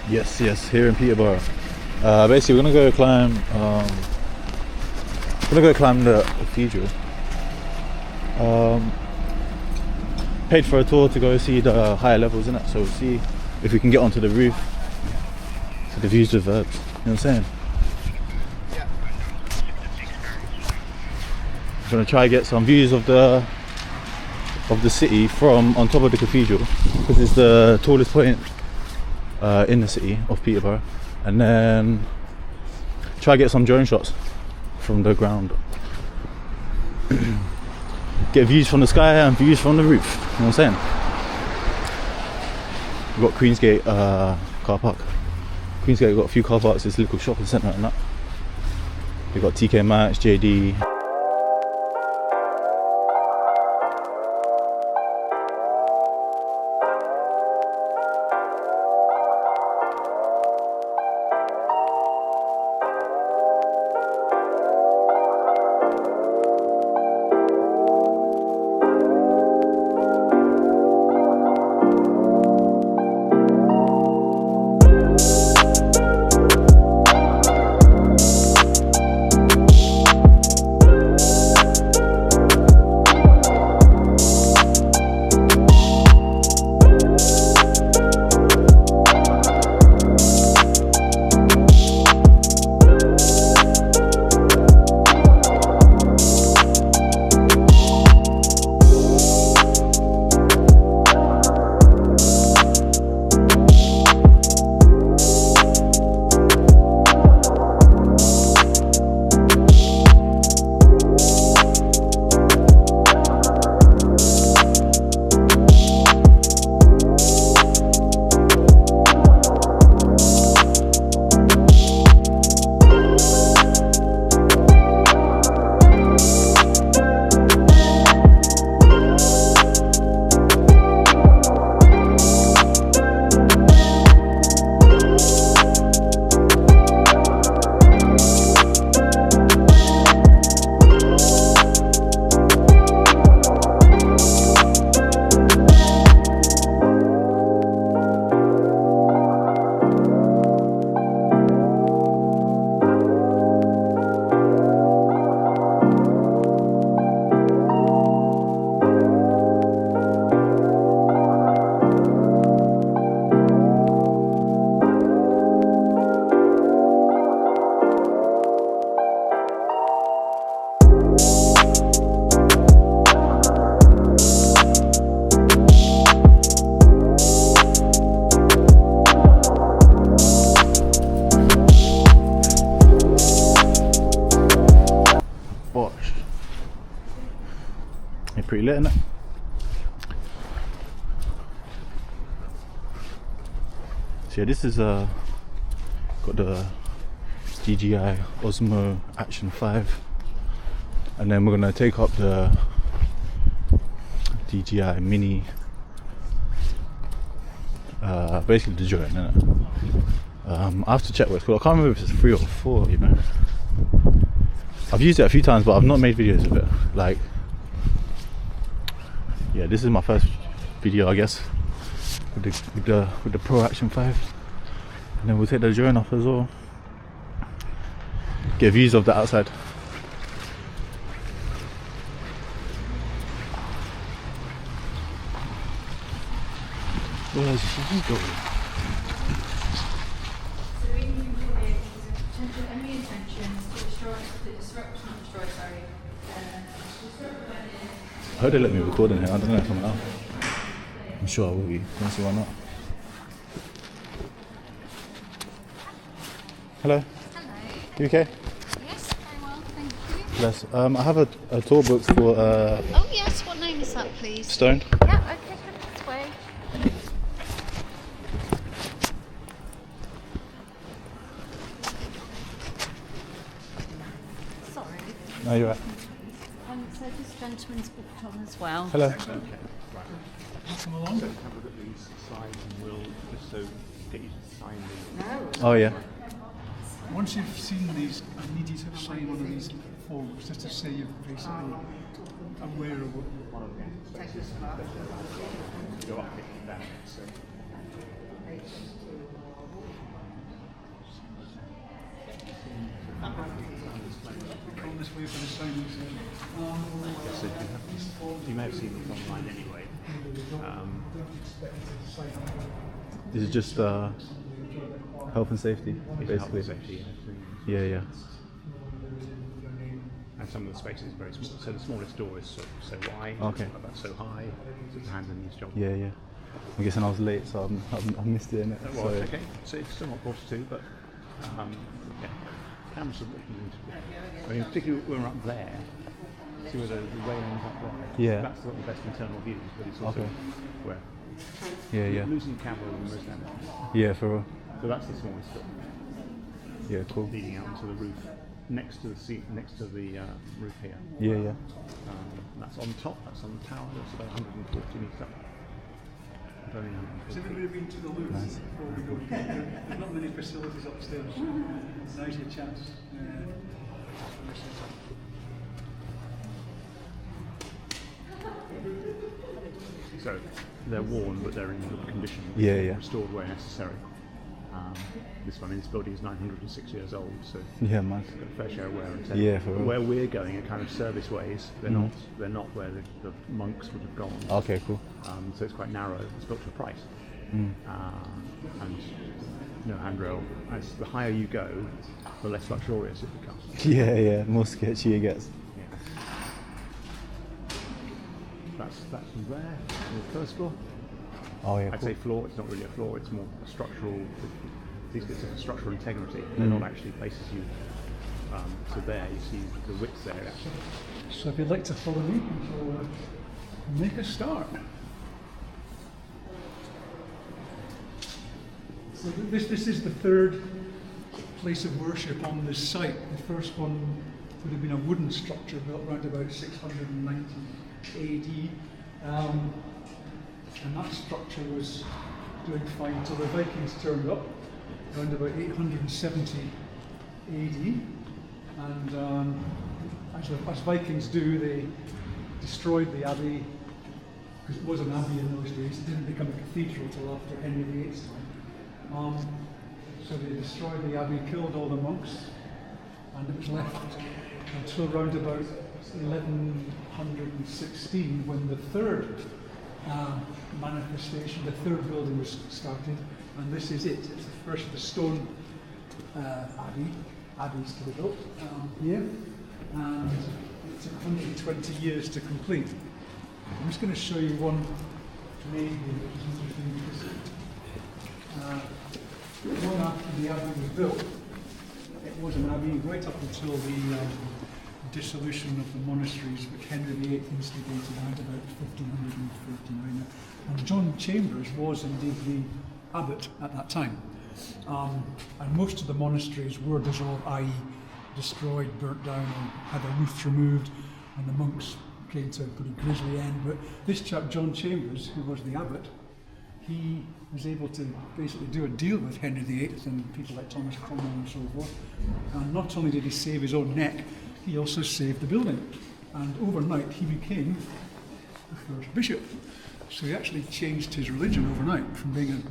Yes, here in Peterborough. Basically, we're gonna go climb. The cathedral. Paid for a tour to go see the higher levels, innit? So we'll see if we can get onto the roof. So the views with verbs. You know what I'm saying? I'm gonna try and get some views of the city from on top of the cathedral, because it's the tallest point in the city of Peterborough, and then try to get some drone shots from the ground. Get views from the sky and views from the roof. You know what I'm saying? We've got Queensgate car park. Queensgate, we've got a few car parks, this little shopping centre and that. We've got TK Maxx, JD. Pretty lit, isn't it? So yeah, this is got the DJI Osmo Action 5, and then we're gonna take up the DJI Mini, basically the drone, innit? I have to check what it's called. I can't remember if it's 3 or 4, you know. I've used it a few times, but I've not made videos of it. Like, yeah, this is my first video, I guess, with the Pro Action 5, and then we'll take the drone off as well. Get views of the outside. Where's he going? I heard they let me record in here. I don't know if I'm allowed. I'm sure I will be. Let's see why not. Hello. Hello. You okay? Yes, very well, thank you. Yes. I have a tour booked for. Oh yes. What name is that, please? Stone. Yeah. Okay. Head this way. Sorry. No, you're right. So this gentleman's booked on as well. Hello. Okay, right. Come along. So have a look at these sides and we'll just so get you to sign these. Oh yeah. Once you've seen these, I need you to sign one of these forms just to say you're basically aware of what One of them. Go up and down. So. this way for the signing. So you may have seen it online anyway. This is just health and safety, It's basically. health and safety, Yeah, yeah. and some of the spaces are very small. So the smallest door is so wide, Okay. about so high. So it's a hand in this job. Yeah, yeah. I'm guessing I was late, so I missed it, innit? Well, So, okay. So it's still not 42, but yeah. Cameras are looking into it. I mean, particularly when we're up there. See where the railings up there? Yeah. That's got the best internal views, but it's also Okay. where yeah, yeah. losing camera and most camera. Yeah, for real. So that's the smallest bit, Yeah, cool. leading out to the roof, next to the seat, next to the roof here. Yeah, yeah. That's on top. That's on the tower. That's about 140 metres up. Very Has anybody been to the Louvre before we go? There's not many facilities upstairs. Now's your chance. So they're worn, but they're in good condition. Yeah, yeah. Restored where necessary. This building is 906 years old, so Yeah, man. it's got a fair share of wear and tear. Yeah, for real. Where we're going are kind of service ways. They're not. They're not where the monks would have gone. Okay, cool. So it's quite narrow. It's built to a price, and no handrail. As the higher you go, the less luxurious it becomes. Yeah, yeah. More sketchy it gets. That's from there. The first floor. Oh, yeah, I'd cool. say floor. It's not really a floor. It's more a structural. These bits of structural integrity. They're not actually places you. So there you see the width there actually. So if you'd like to follow me, we'll make a start. So this is the third place of worship on this site. The first one would have been a wooden structure built around about 690 AD. And that structure was doing fine until the Vikings turned up around about 870 AD. And as Vikings do, they destroyed the abbey, because it was an abbey in those days. It didn't become a cathedral till after Henry VIII's time. So they destroyed the abbey, killed all the monks, and it was left until around about 1116 when the third manifestation, the third building was started, and this is it. It's the first of the stone abbeys to be built here, and it took 120 years to complete. I'm just going to show you one nave here, which is interesting because long after the abbey was built, it was an abbey right up until the dissolution of the monasteries, which Henry VIII instigated around about 1539. And John Chambers was indeed the abbot at that time. And most of the monasteries were dissolved, i.e. destroyed, burnt down, and had their roofs removed, and the monks came to a pretty grisly end. But this chap, John Chambers, who was the abbot, he was able to basically do a deal with Henry VIII and people like Thomas Cromwell and so forth. And not only did he save his own neck, he also saved the building. And overnight he became the first bishop. So he actually changed his religion overnight from being a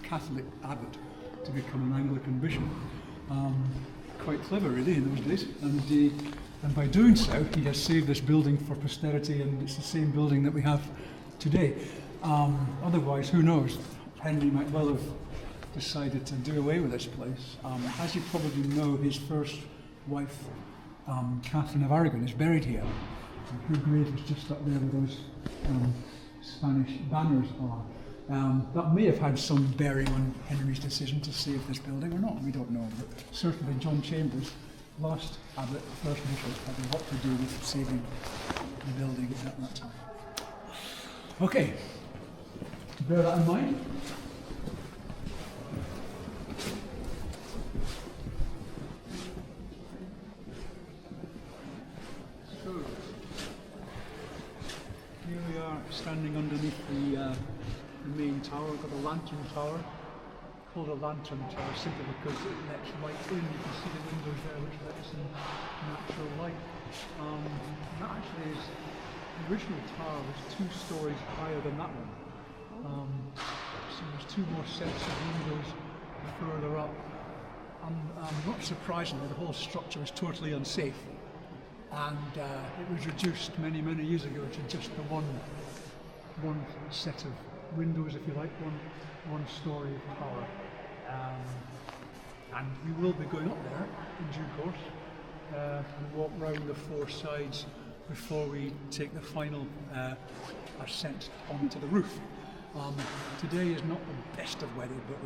Catholic abbot to become an Anglican bishop. Quite clever really in those days. And by doing so, he has saved this building for posterity, and it's the same building that we have today. Otherwise, who knows? Henry might well have decided to do away with this place. As you probably know, his first wife, Katharine of Aragon, is buried here. Her grave is just up there where those Spanish banners are. That may have had some bearing on Henry's decision to save this building or not, we don't know. But certainly John Chambers, last abbot, first bishop, had a lot to do with saving the building at that time. Okay, bear that in mind. So, here we are standing underneath the main tower. We've got a lantern tower, called a lantern tower simply because it lets light in. You can see the windows there which lets in natural light. That actually is, the original tower was 2 stories higher than that one. So there's 2 more sets of windows further up. And not surprisingly, the whole structure is totally unsafe. and it was reduced many years ago to just the one set of windows, if you like, one story tower. And we will be going up there in due course and walk round the four sides before we take the final ascent onto the roof. Today is not the best of weather, but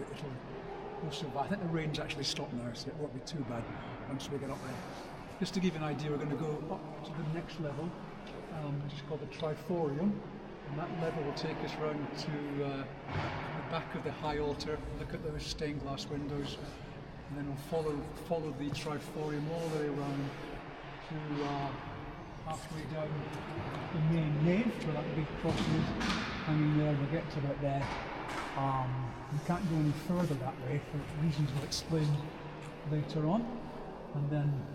we'll survive. I think the rain's actually stopped now, so it won't be too bad once we get up there. Just to give you an idea, we're going to go up to the next level, which is called the Triforium, and that level will take us round to the back of the high altar, look at those stained glass windows, and then we'll follow the Triforium all the way around to halfway down the main nave, where that big cross is hanging there. We'll get to about there. We can't go any further that way for reasons we'll explain later on, and then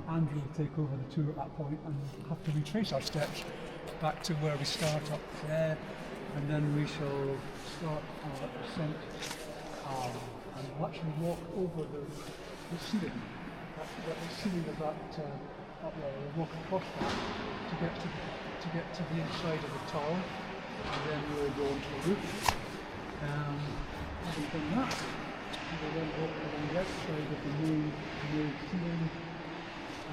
Andrew will take over the tour at that point, and we'll have to retrace our steps back to where we start up there, and then we shall start our ascent, and we'll actually walk over the ceiling. The ceiling of that up there. We'll walk across that to get to the inside of the tower, and then we'll go onto the roof. Having done that, we will then walk along the outside of the main ceiling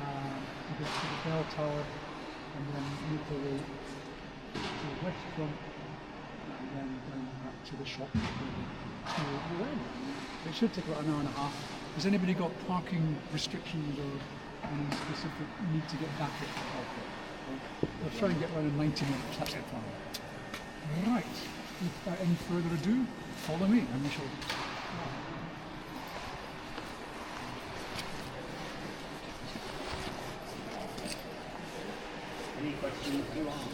to get to the bell tower, and then make our way to the west front, and then back to the shop to the end. It should take about an hour and a half. Has anybody got parking restrictions or any specific need to get back at the airport? We'll try and get around in 90 minutes, that's the plan. Right, without any further ado, follow me and we shall... Any questions to ask?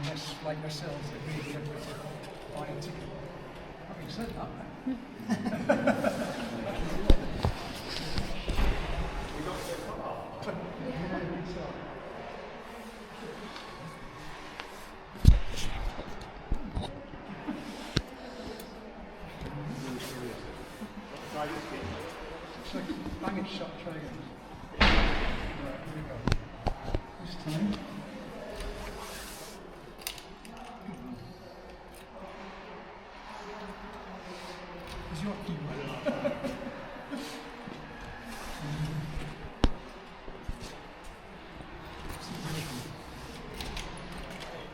Unless, like yourselves, they really have to buy a ticket. Having said that, bang it shut, try again. Right, here we go. This time. Is your key right?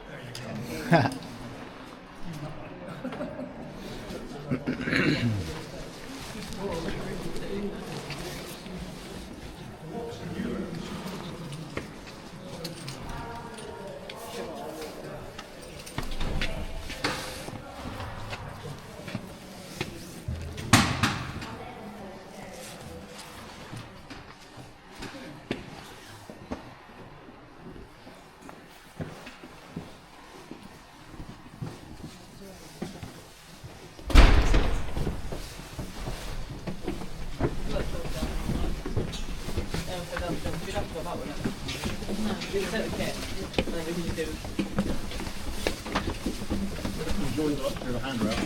There you go. Join the up to the handrail.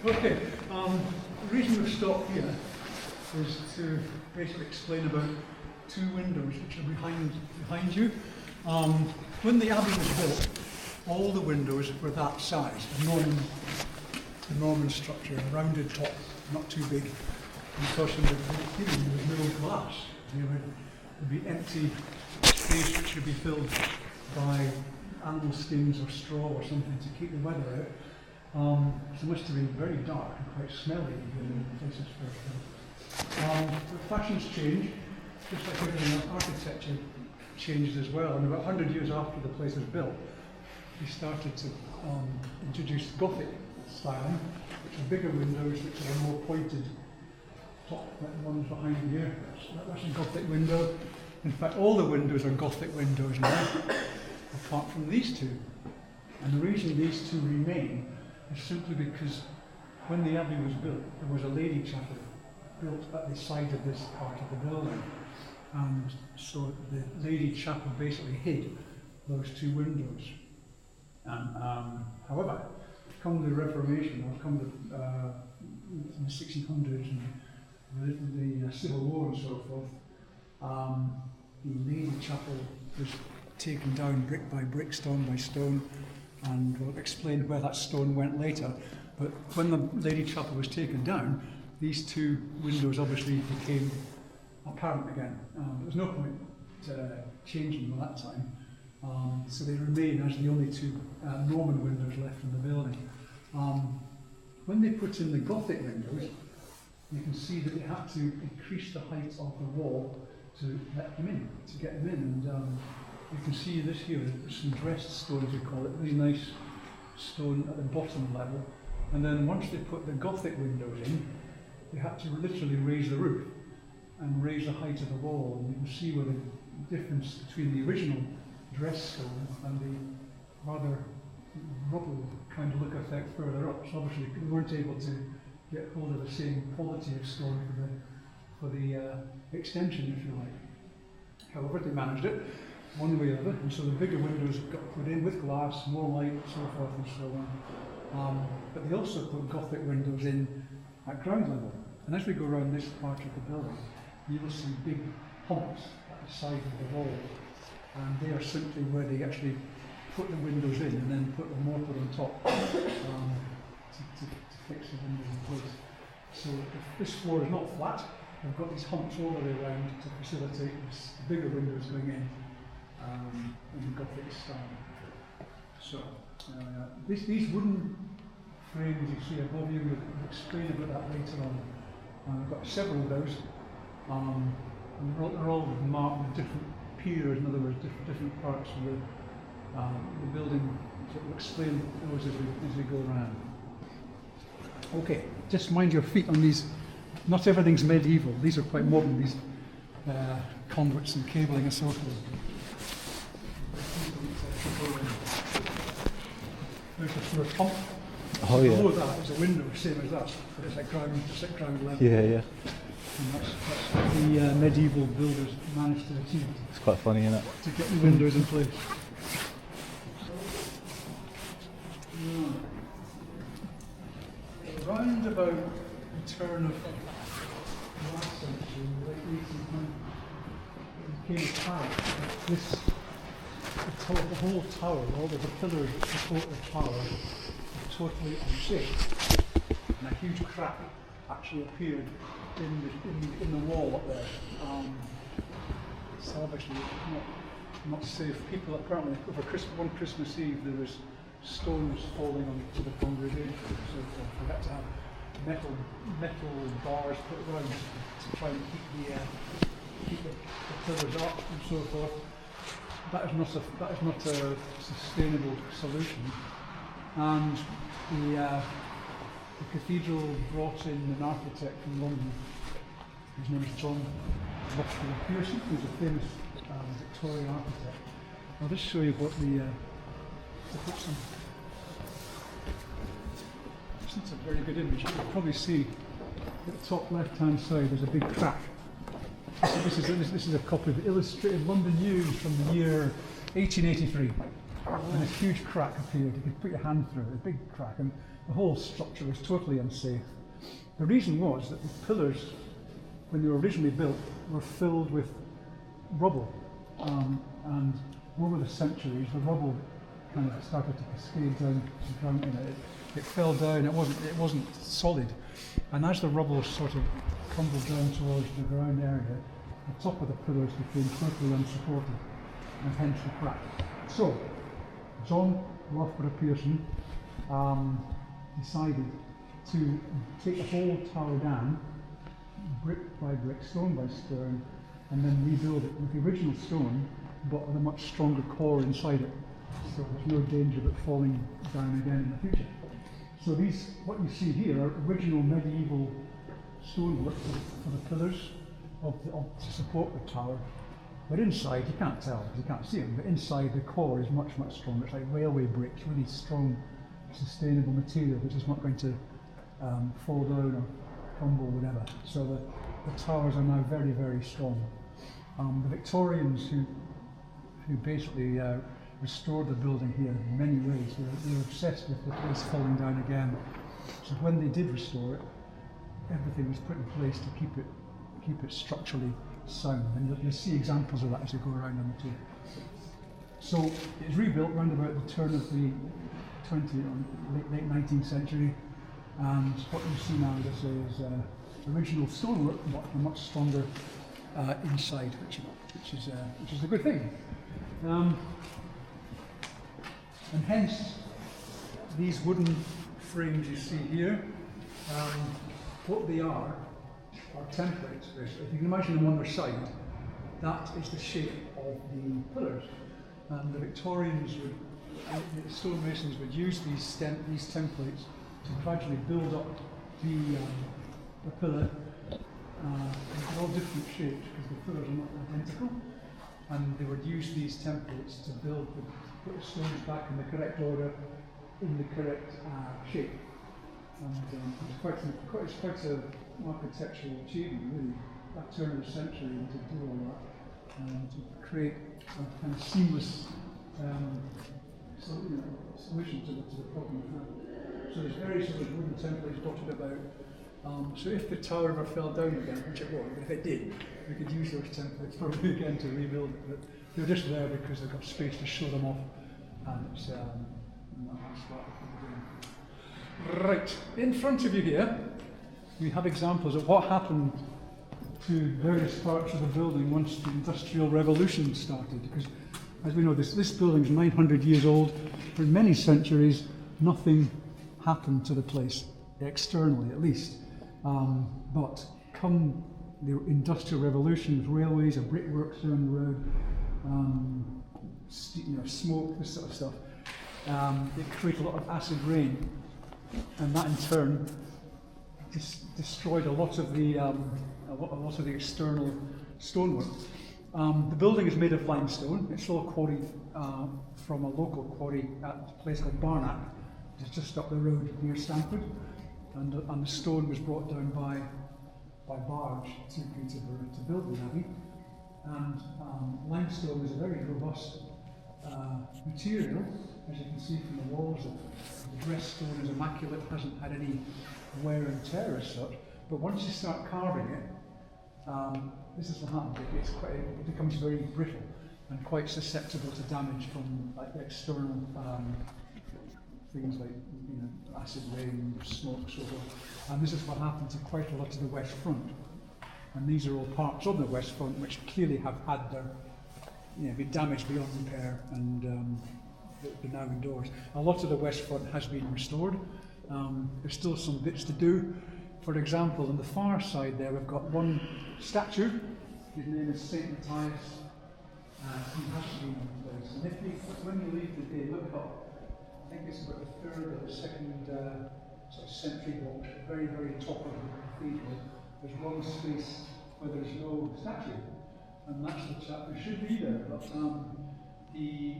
Okay, the reason we've stopped here is to basically explain about two windows which are behind you. When the abbey was built, all the windows were that size, the Norman structure, a rounded top, not too big. And of course, there was no glass. There would be empty space which should be filled by animal skins or straw or something to keep the weather out. So it must have been very dark and quite smelly in places first built. But fashions change, just like everything else, architecture changed as well. And about 100 years after the place was built, we started to introduce Gothic styling, which are bigger windows, which are more pointed top, like the ones behind here. That's a Gothic window. In fact, all the windows are Gothic windows now, apart from these two. And the reason these two remain is simply because when the abbey was built, there was a lady chapel built at the side of this part of the building. And so the lady chapel basically hid those two windows. And however, come the Reformation, or come the 1600s and the Civil War and so forth, the lady chapel was taken down brick by brick, stone by stone, and we'll explain where that stone went later. But when the lady chapel was taken down, these two windows obviously became apparent again. There was no point changing them at that time. So they remain as the only two Norman windows left in the building. When they put in the Gothic windows, you can see that they had to increase the height of the wall to let them in, to get them in. And you can see this here, some dressed stones we call it, really nice stone at the bottom level. And then once they put the Gothic windows in, they had to literally raise the roof and raise the height of the wall. And you can see where the difference between the original dressed stone and the rather rubble kind of look effect further up. So obviously we weren't able to get hold of the same quality of stone for the extension, if you like. However, they managed it one way or other, and so the bigger windows got put in with glass, more light, so forth and so on. But they also put Gothic windows in at ground level. And as we go around this part of the building, you will see big humps at the side of the wall, and they are simply where they actually put the windows in and then put the mortar on top to fix the windows in place. So this floor is not flat. We've got these humps all the way around to facilitate the bigger windows going in the Gothic style. So these wooden frames you see above you, we'll explain about that later on. We've got several of those. And they're all marked with different piers, in other words, different parts of the building. So we'll explain those as we go around. Okay, just mind your feet on these. Not everything's medieval. These are quite modern, these conduits and cabling and so forth. There's a sort of pump. Oh yeah. Below that is a window, same as that, but it's at ground level. Yeah, yeah. And that's what the medieval builders managed to achieve. It's quite funny, isn't it? To get the windows in place. Around about the turn of the last century, in the late 1800s, it became apparent that the whole tower, all the pillars that support the tower, were totally unsafe. And a huge crack actually appeared in the wall up there. So obviously it's not safe. People apparently, over one Christmas Eve, there was stones falling onto the congregation. So we had to have metal bars put around to try and keep the pillars up and so forth. That is not a sustainable solution. And the cathedral brought in an architect from London. His name is John Pearson, who's a famous Victorian architect. I'll just show you what It's a very good image. You can probably see at the top left-hand side there's a big crack. This is a copy of the Illustrated London News from the year 1883. And a huge crack appeared. You could put your hand through it, a big crack, and the whole structure was totally unsafe. The reason was that the pillars, when they were originally built, were filled with rubble, and over the centuries, the rubble kind of started to cascade down to the ground. It fell down. It wasn't solid, and as the rubble sort of crumbled down towards the ground area, the top of the pillars became totally unsupported, and hence the crack. So, John Loughborough Pearson decided to take the whole tower down, brick by brick, stone by stone, and then rebuild it with the original stone, but with a much stronger core inside it. So there's no danger of it falling down again in the future. So these, what you see here, are original medieval stonework for the pillars to support the tower. But inside, you can't tell because you can't see them, but inside the core is much, much stronger. It's like railway bricks, really strong, sustainable material which is not going to fall down or crumble, whatever. So the towers are now very, very strong. The Victorians who basically restored the building here in many ways, they were obsessed with the place falling down again. So when they did restore it, everything was put in place to keep it structurally sound, and you'll see examples of that as you go around on the tour. So it was rebuilt around about the turn of the late 19th century, and what you see now is original stonework, but a much stronger inside, which is a good thing. And hence these wooden frames you see here, what they are templates. If you can imagine them on their side, that is the shape of the pillars. And the Victorians the stonemasons would use these templates to gradually build up the pillar in all different shapes, because the pillars are not identical. And they would use these templates to put the stones back in the correct order, in the correct shape. And it's quite an architectural achievement, really, that turn of the century, to do all that, and to create a kind of seamless solution to the problem we had. So there's various other wooden templates dotted about. So if the tower ever fell down again, which it won't, but if it did, we could use those templates probably again to rebuild it. But they're just there because they've got space to show them off, and it's that's what we're doing. Right, in front of you here, we have examples of what happened to various parts of the building once the Industrial Revolution started. Because, as we know, this building is 900 years old. For many centuries, nothing happened to the place, externally at least. But come the Industrial Revolution, with railways and brickworks down the road, smoke, this sort of stuff, it created a lot of acid rain. And that in turn destroyed a lot of the external stonework. The building is made of limestone. It's all quarried from a local quarry at a place called Barnack, which is just up the road near Stamford. And the stone was brought down by barge to Peterborough to build the abbey. And limestone is a very robust material, as you can see from the walls. The dressed stone is immaculate, hasn't had any wear and tear as such. But once you start carving it, this is what happens. It becomes very brittle and quite susceptible to damage from external things like acid rain, smoke, so on. And this is what happened to quite a lot of the West Front. And these are all parts of the West Front which clearly have had their been damaged beyond repair and they're now indoors. A lot of the West Front has been restored. There's still some bits to do. For example, on the far side there, we've got one statue. His name is St. Matthias. He has been replaced. And when you leave the day, look up. I think it's about the third or the second sort of century walk, at the very, very top of the cathedral. There's one space where there's no statue. And that's the chap who should be there. But he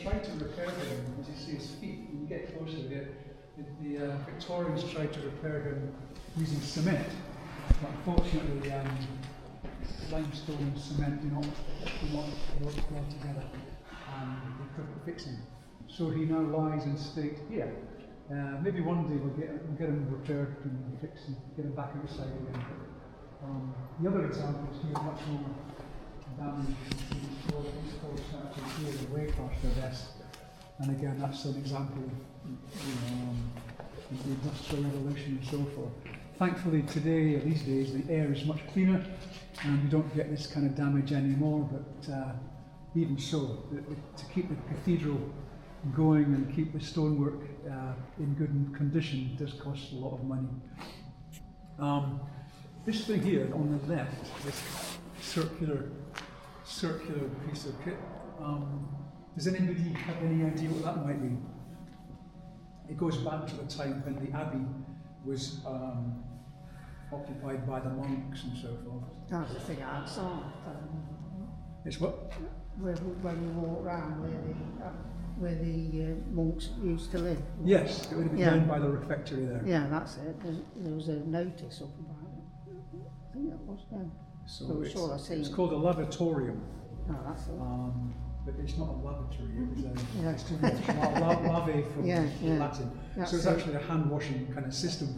tried to repair him, as you see his feet. When you get closer, the Victorians tried to repair him using cement. But unfortunately, limestone and cement do not work well together, and they couldn't fix him. So he now lies in state here. Maybe one day we'll get him repaired and fixed and get him back outside again. The other examples here are much more damage. These four statues here are way past their best. And again, that's an example of the Industrial Revolution and so forth. Thankfully today, these days, the air is much cleaner and we don't get this kind of damage anymore, but even so, to keep the cathedral going and keep the stonework in good condition does cost a lot of money. This thing here on the left, this circular piece of kit, does anybody have any idea what that might be? It goes back to the time when the abbey was occupied by the monks and so forth. That's the thing outside. It's what? When we walk round where the monks used to live. Yes, it would have been down by the refectory there. Yeah, that's it. There was a notice up about it. I think it was, yeah. So it's called a lavatorium. Oh, that's it. But it's not a lavatory, it was it's too Yeah. much. Lave from Yeah. Latin. That's So it's it. actually a hand washing kind of system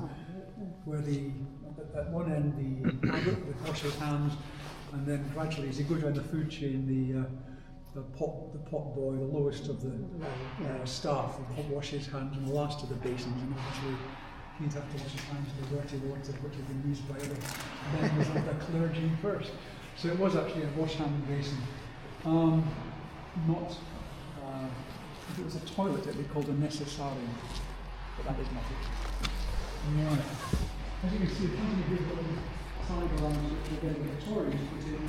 where at one end the abbot would wash his hands, and then gradually as you go down the food chain, the pot boy, the lowest of the staff, would wash his hands, and the last of the basins, and obviously he'd have to wash his hands in the dirty water which had been used by other members of the clergy first. So it was actually a wash hand basin. If it was a toilet, it would be called a necessarium, but that is not it. Right. As you can see, the company did little side around which were getting Victorians put in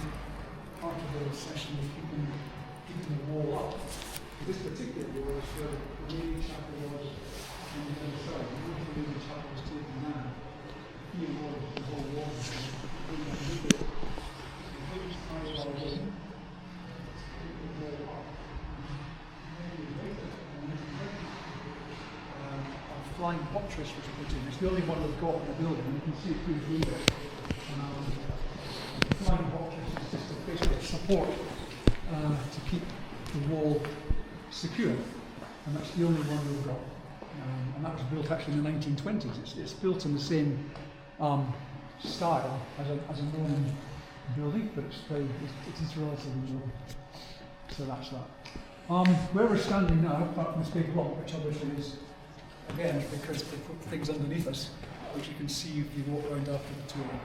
part of the session of keeping the wall up. But this particular wall is where the main chapel was on the other side. The main chapel was taken down. Here was the whole wall. Flying buttress was put in. It's the only one we've got in the building, and you can see it through the window. The flying buttress is just a basic support to keep the wall secure, and that's the only one we've got. And that was built actually in the 1920s. It's built in the same style as a Roman building, but it is relatively new. So that's that. Where we're standing now, apart from this big rock, which obviously is, again, because they put things underneath us, which you can see if you walk around after the tour.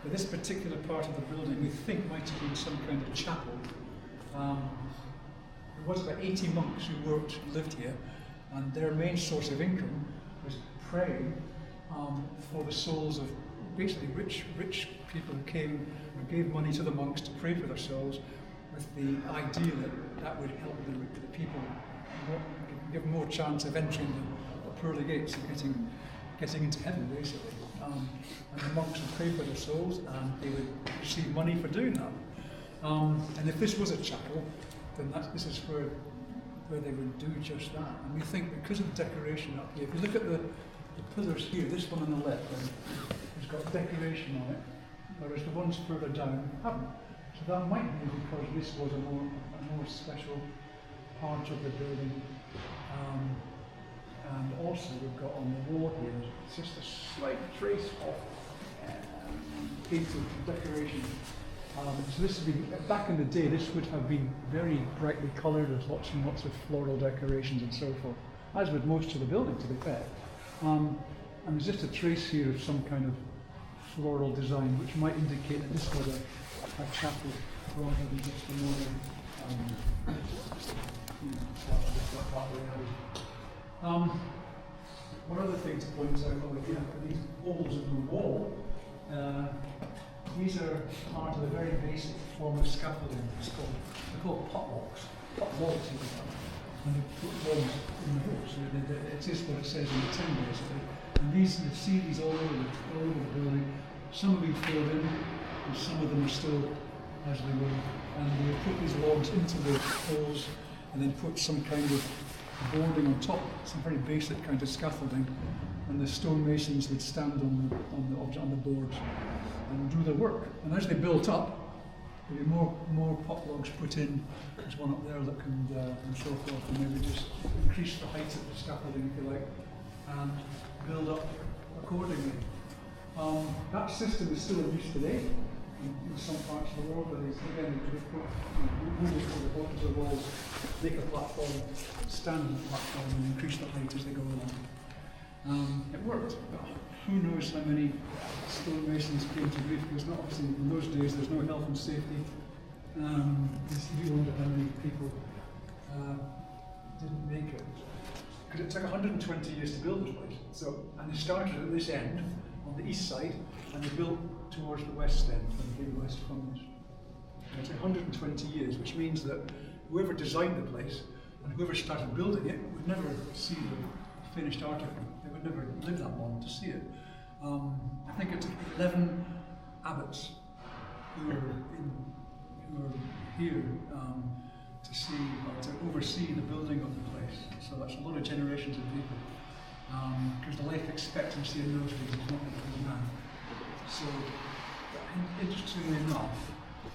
But this particular part of the building we think might have been some kind of chapel. There was about 80 monks who lived here, and their main source of income was praying for the souls of basically rich people who came and gave money to the monks to pray for their souls, with the idea that would help the people give more chance of entering the pearly gates and getting into heaven, basically. And the monks would pray for their souls, and they would receive money for doing that. And if this was a chapel, then this is where they would do just that. And we think because of the decoration up here, if you look at the pillars here, this one on the left has got decoration on it, whereas the ones further down haven't. So that might be because this was a more special part of the building. And also we've got on the wall here, it's just a slight trace of painted decoration. So this would be, back in the day, this would have been very brightly coloured. There's lots and lots of floral decorations and so forth, as with most of the building, to be fair. And there's just a trace here of some kind of floral design, which might indicate that this was a chapel rather than just a modern one other thing to point out, looking at these holes in the wall, these are part of the very basic form of scaffolding. They're called potlocks, and they put ones in the hole. So it is what it says in the tin, basically. And you see these all over the building. Some have been filled in, and some of them are still as they were. And they put these logs into the holes, and then put some kind of boarding on top, some very basic kind of scaffolding, and the stonemasons would stand on the boards and do their work. And as they built up, there'd be more potlogs put in. There's one up there that can and so forth, and they would just increase the height of the scaffolding, if you like, and build up accordingly. That system is still in use today. in some parts of the world, where again, they put walls over the bottoms of the walls, make a platform, stand on the platform, and increase the height as they go along. It worked, but who knows how many stonemasons came to grief, because not obviously in those days there's no health and safety. You wonder how many people didn't make it. Because it took 120 years to build this place. So, and they started at this end, on the east side, and they built towards the west end, when they came west from this. It took 120 years, which means that whoever designed the place, and whoever started building it, would never see the finished article. They would never live that long to see it. I think it took 11 abbots who were here to see, or to oversee the building of the place. So that's a lot of generations of people. Because the life expectancy in those days is not like it is now. So, interestingly enough,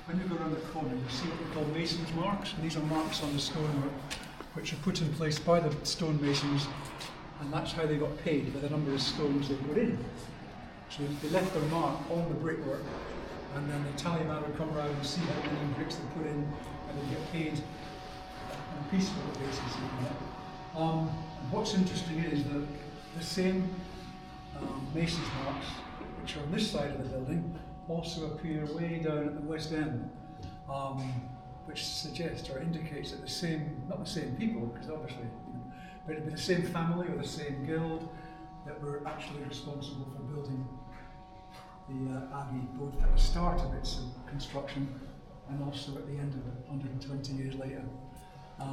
when you go around the corner, you see what we call mason's marks, and these are marks on the stonework which are put in place by the stonemasons, and that's how they got paid, by the number of stones they put in. So they left their mark on the brickwork, and then the tallyman would come around and see how many bricks they put in, and they get paid on a piecemeal basis. What's interesting is that the same mason's marks, which are on this side of the building, also appear way down at the west end, which suggests or indicates that the same, not the same people, because obviously, but it'd be the same family or the same guild that were actually responsible for building the abbey, both at the start of its construction and also at the end of it, 120 years later. I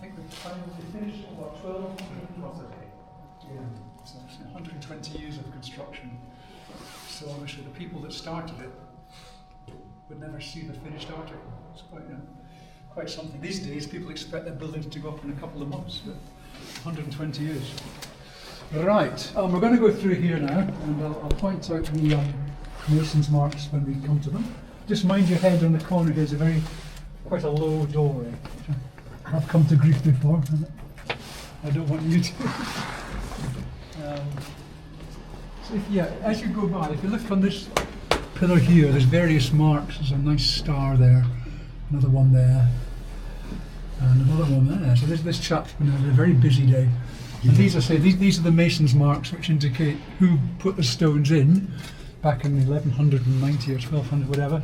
think the time they finished, about 12? Yeah, so it's 120 years of construction. So obviously the people that started it would never see the finished article. It's quite something. These days people expect their buildings to go up in a couple of months, but 120 years. Right, we're going to go through here now, and I'll point out the mason's marks when we come to them. Just mind your head on the corner. There's quite a low doorway. I've come to grief before, and I don't want you to. As you go by, if you look on this pillar here, there's various marks. There's a nice star there, another one there, and another one there. So this chap's been having a very busy day. And these are the mason's marks, which indicate who put the stones in back in 1190 or 1200, whatever,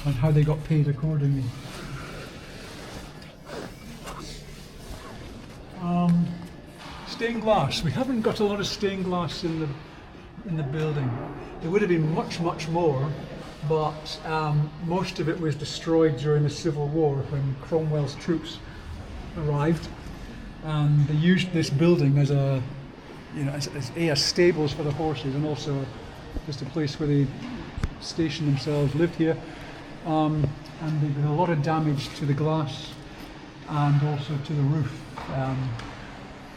and how they got paid accordingly. Stained glass. We haven't got a lot of stained glass in the building. There would have been much more, but most of it was destroyed during the Civil War when Cromwell's troops arrived, and they used this building as as stables for the horses, and also just a place where they stationed themselves, lived here, and there was a lot of damage to the glass and also to the roof.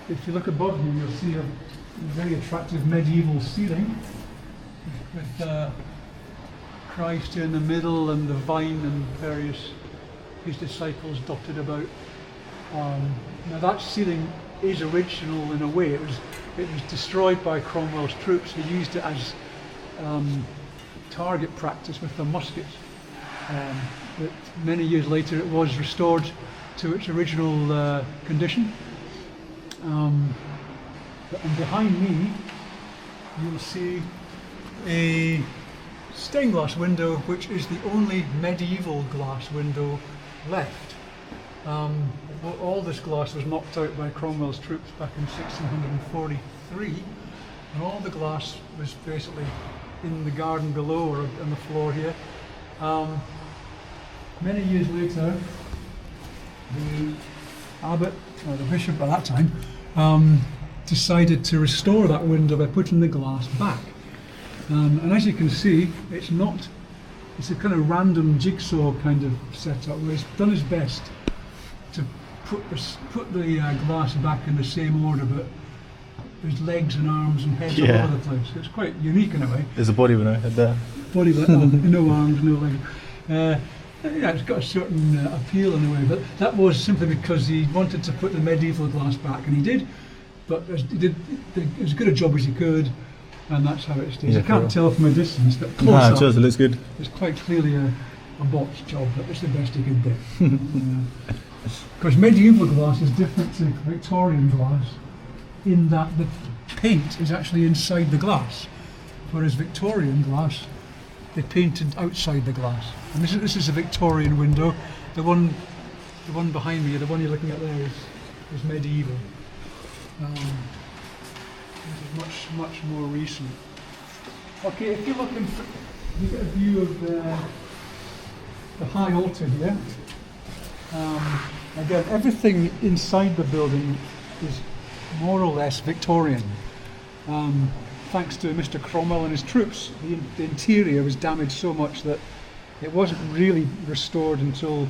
If you look above you, you'll see a very attractive medieval ceiling with Christ in the middle and the vine and his disciples dotted about. Now that ceiling is original in a way. It was destroyed by Cromwell's troops who used it as target practice with their muskets. But many years later it was restored to its original condition. And behind me you'll see a stained glass window, which is the only medieval glass window left. All this glass was knocked out by Cromwell's troops back in 1643, and all the glass was basically in the garden below or on the floor here. Many years later, the abbot, or the bishop by that time, decided to restore that window by putting the glass back. And as you can see, it's a kind of random jigsaw kind of setup where it's done its best to put the glass back in the same order, but there's legs and arms and heads all over the place. It's quite unique in a way. There's a body with no head there. Body with no arms, no legs. It's got a certain appeal in a way, but that was simply because he wanted to put the medieval glass back, and he did, but he did as good a job as he could. and that's how it stays. Yeah, You can't cool. tell from a distance, but close Nah, it up, does, it looks good. it's quite clearly a botched job, but it's the best he could do. Because medieval glass is different to Victorian glass in that the paint is actually inside the glass, whereas Victorian glass, they painted outside the glass. And this is a Victorian window. The one behind me, the one you're looking at there, is medieval. This is much more recent. Okay, if you're looking for, you get a view of the high altar here. Again, everything inside the building is more or less Victorian. Thanks to Mr. Cromwell and his troops, the interior was damaged so much that it wasn't really restored until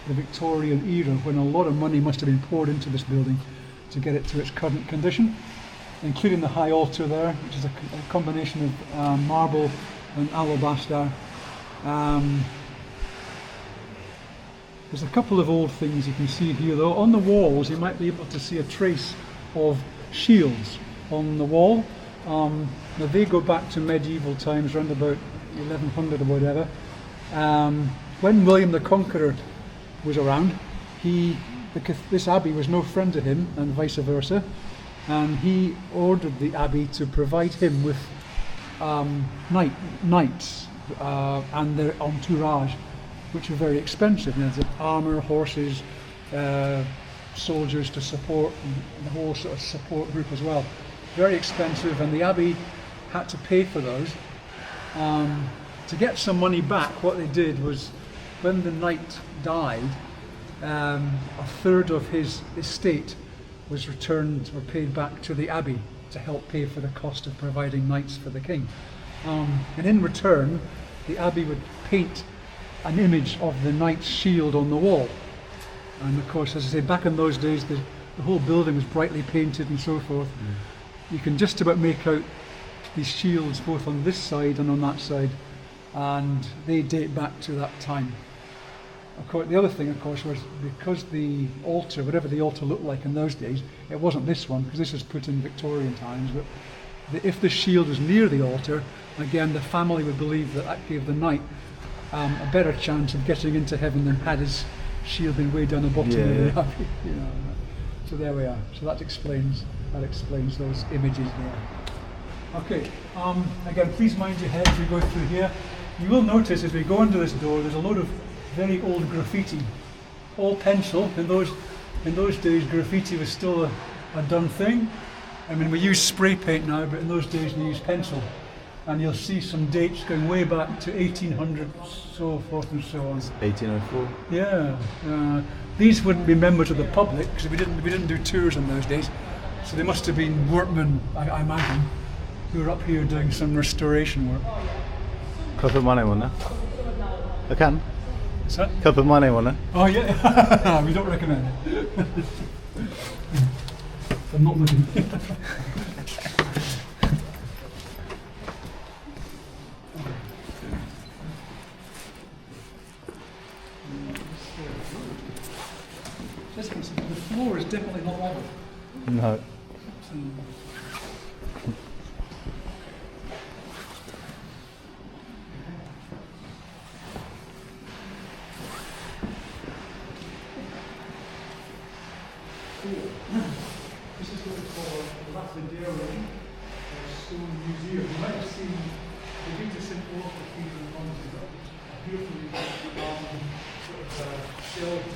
the Victorian era, when a lot of money must have been poured into this building to get it to its current condition, including the high altar there, which is a combination of marble and alabaster. There's a couple of old things you can see here though. On the walls you might be able to see a trace of shields on the wall. Now they go back to medieval times, around about 1100 or whatever. When William the Conqueror was around, this abbey was no friend to him, and vice versa, and he ordered the abbey to provide him with knights and their entourage, which were very expensive. There's armour, horses, soldiers to support, and the whole sort of support group as well. Very expensive, and the abbey had to pay for those. To get some money back, what they did was, when the knight died, a third of his estate was returned or paid back to the abbey to help pay for the cost of providing knights for the king. And in return, the abbey would paint an image of the knight's shield on the wall. And of course, as I say, back in those days, the whole building was brightly painted and so forth. You can just about make out these shields both on this side and on that side, and they date back to that time. Of course, the other thing, of course, was because the altar, whatever the altar looked like in those days, it wasn't this one, because this was put in Victorian times, but if the shield was near the altar, again, the family would believe that that gave the knight a better chance of getting into heaven than had his shield been way down the bottom of the abbey. You know. So there we are. So that explains those images there. Okay. Again, please mind your head as we go through here. You will notice as we go into this door, there's a load of very old graffiti, all pencil. In those days, graffiti was still a done thing. I mean, we use spray paint now, but in those days we used pencil. And you'll see some dates going way back to 1800, so forth and so on. 1804. Yeah. These wouldn't be members of the public because we didn't do tours in those days. So they must have been workmen, I imagine, who were up here doing some restoration work. Can I put my name on there? I can. Is that? Can I put my name on there? Oh yeah. We don't recommend it. I'm not looking. The floor is definitely not level. No. This is what we call a lapidarian stone museum. You might have seen the St. Cathedral in London, a beautifully sort of shelved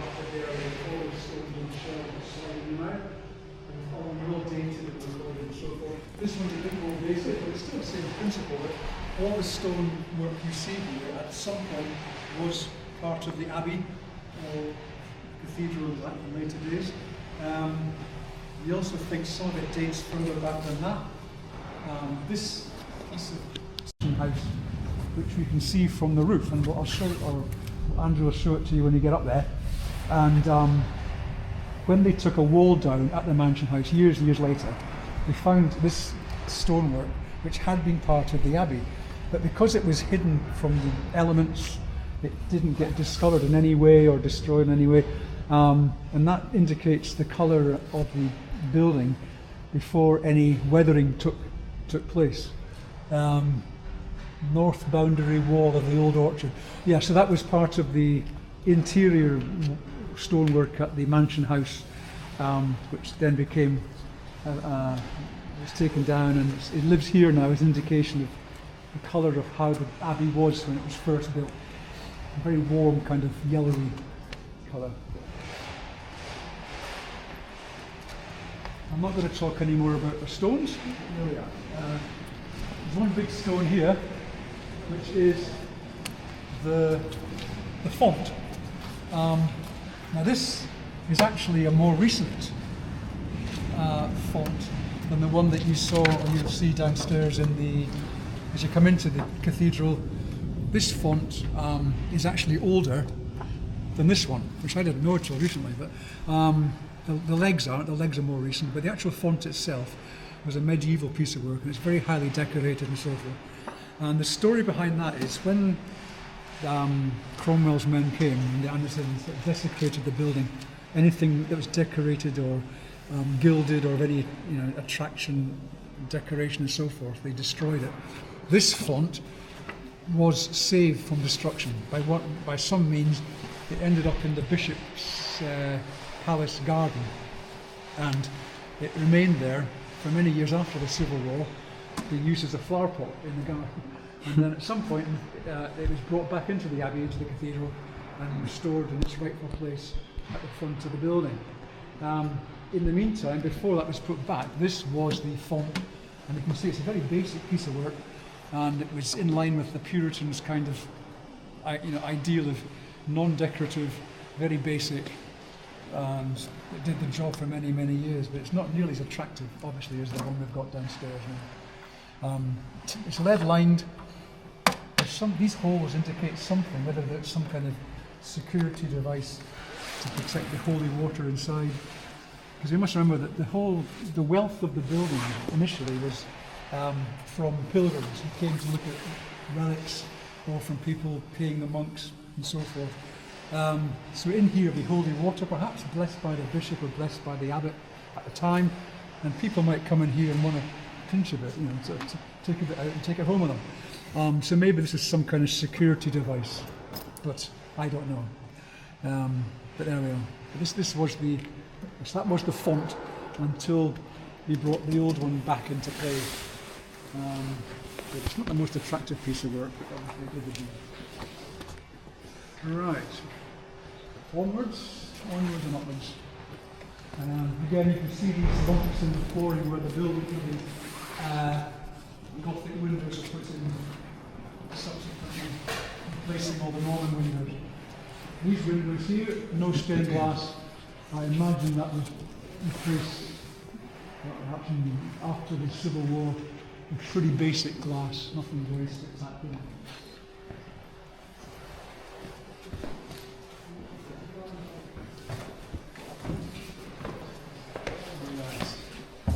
lapidarian, all the stones on the shelf and sliding them out, and all well dated and recorded and so forth. This one's a bit more basic, but it's still the same principle. That all the stone work you see here at some point was part of the abbey or cathedral in later days. We also think some of it dates further back than that. This piece of house, which we can see from the roof, and what I'll show, or Andrew will show it to you when you get up there. And when they took a wall down at the mansion house years and years later, they found this stonework, which had been part of the abbey, but because it was hidden from the elements, it didn't get discoloured in any way or destroyed in any way. And that indicates the colour of the building before any weathering took took place. North boundary wall of the old orchard. Yeah, so that was part of the interior stonework at the mansion house, which then became was taken down, and it lives here now as an indication of the colour of how the abbey was when it was first built. A very warm kind of yellowy colour. I'm not going to talk any more about the stones. There we are. There's one big stone here, which is the font. Now this is actually a more recent font than the one that you saw or you'll see downstairs as you come into the cathedral. This font is actually older than this one, which I didn't know until recently, but the legs aren't. The legs are more recent, but the actual font itself was a medieval piece of work, and it's very highly decorated and so forth. And the story behind that is when Cromwell's men came and they desecrated the building, anything that was decorated or gilded or of any attraction, decoration and so forth, they destroyed it. This font was saved from destruction by some means. It ended up in the bishop's palace garden, and it remained there for many years after the Civil War, being used as a flower pot in the garden. And then at some point it was brought back into the abbey, into the cathedral, and restored in its rightful place at the front of the building. In the meantime, before that was put back, this was the font, and you can see it's a very basic piece of work, and it was in line with the Puritans' kind of ideal of non-decorative, very basic, and it did the job for many, many years, but it's not nearly as attractive, obviously, as the one we've got downstairs now. It's lead-lined. These holes indicate something, whether it's some kind of security device to protect the holy water inside. Because you must remember that the wealth of the building initially was from pilgrims who came to look at relics, or from people paying the monks and so forth. So in here the holy water, perhaps blessed by the bishop or blessed by the abbot at the time, and people might come in here and want to pinch a bit, to take a bit out and take it home with them. So maybe this is some kind of security device, but I don't know. But there we are. That was the font until we brought the old one back into play. But it's not the most attractive piece of work, but obviously it did the job. Right. Onwards and upwards. Again, you can see these lumps in the flooring where the building for the Gothic windows are put in, subsequently replacing all the Norman windows. These windows here, no stained glass. I imagine that was replaced perhaps after the Civil War with pretty basic glass, nothing very spectacular.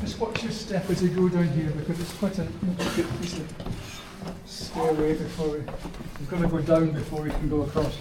Just watch your step as you go down here, because it's quite an intricate piece of stairway we've got to go down before we can go across.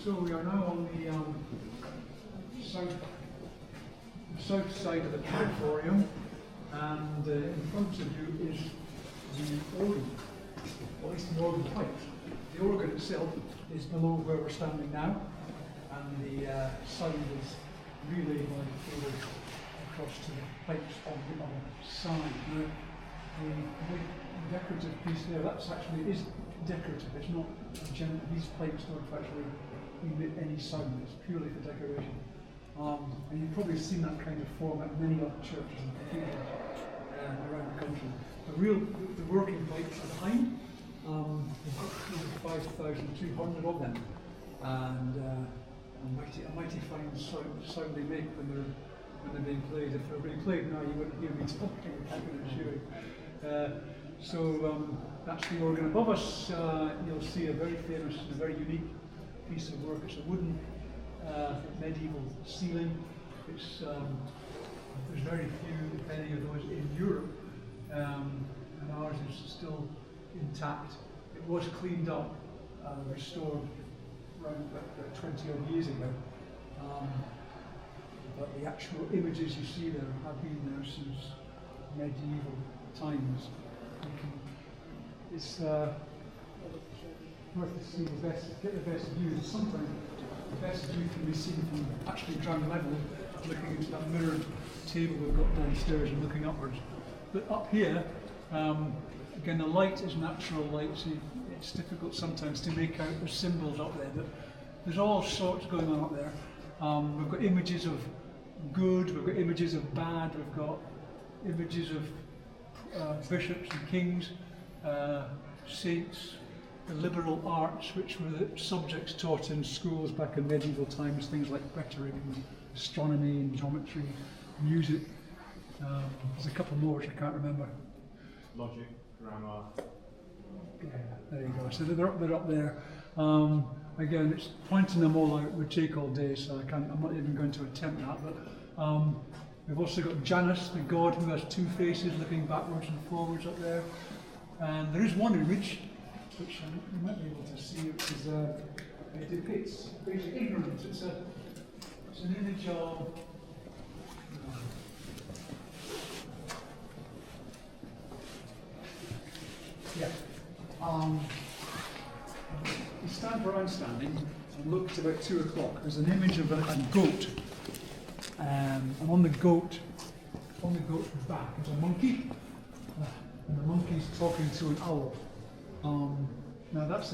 So we are now on the south side of the auditorium, and in front of you is the organ, or at least the organ pipe. The organ itself is below where we're standing now, and the sound is relayed by the cable across to the pipes on the other side. Now, the decorative piece there, it is decorative. It's not these pipes don't actually emit any sound. It's purely for decoration. And you've probably seen that kind of format in many other churches and cathedrals around the country. The working pipes are behind. We've got 5,200 of them, and a mighty fine sound they make when they're being played. If they're being played now, you wouldn't hear me talking, I can assure you. So that's the organ. Above us, you'll see a very famous and a very unique piece of work. It's a wooden medieval ceiling. There's very few, if any, of those in Europe, and ours is still intact. It was cleaned up, restored around about 20 odd years ago. But the actual images you see there have been there since medieval times. It's worth to see get the best view. Sometimes the best view can be seen from actually ground level, looking into that mirrored table we've got downstairs and looking upwards. But up here, again, the light is natural light, so it's difficult sometimes to make out the symbols up there. But there's all sorts going on up there. We've got images of good, we've got images of bad, we've got images of bishops and kings, saints, the liberal arts, which were the subjects taught in schools back in medieval times, things like rhetoric and astronomy and geometry, music. There's a couple more which I can't remember. Logic, grammar. Yeah, there you go. So they're up there. Again, it's pointing them all out would take all day, so I'm not even going to attempt that. But we've also got Janus, the god who has two faces, looking backwards and forwards up there. And there is one image, which you might be able to see, which is it depicts basic ignorance. It's an image of you stand where I'm standing and look, it's about 2 o'clock. There's an image of a goat, and on the goat's back is a monkey, and the monkey's talking to an owl. Now that's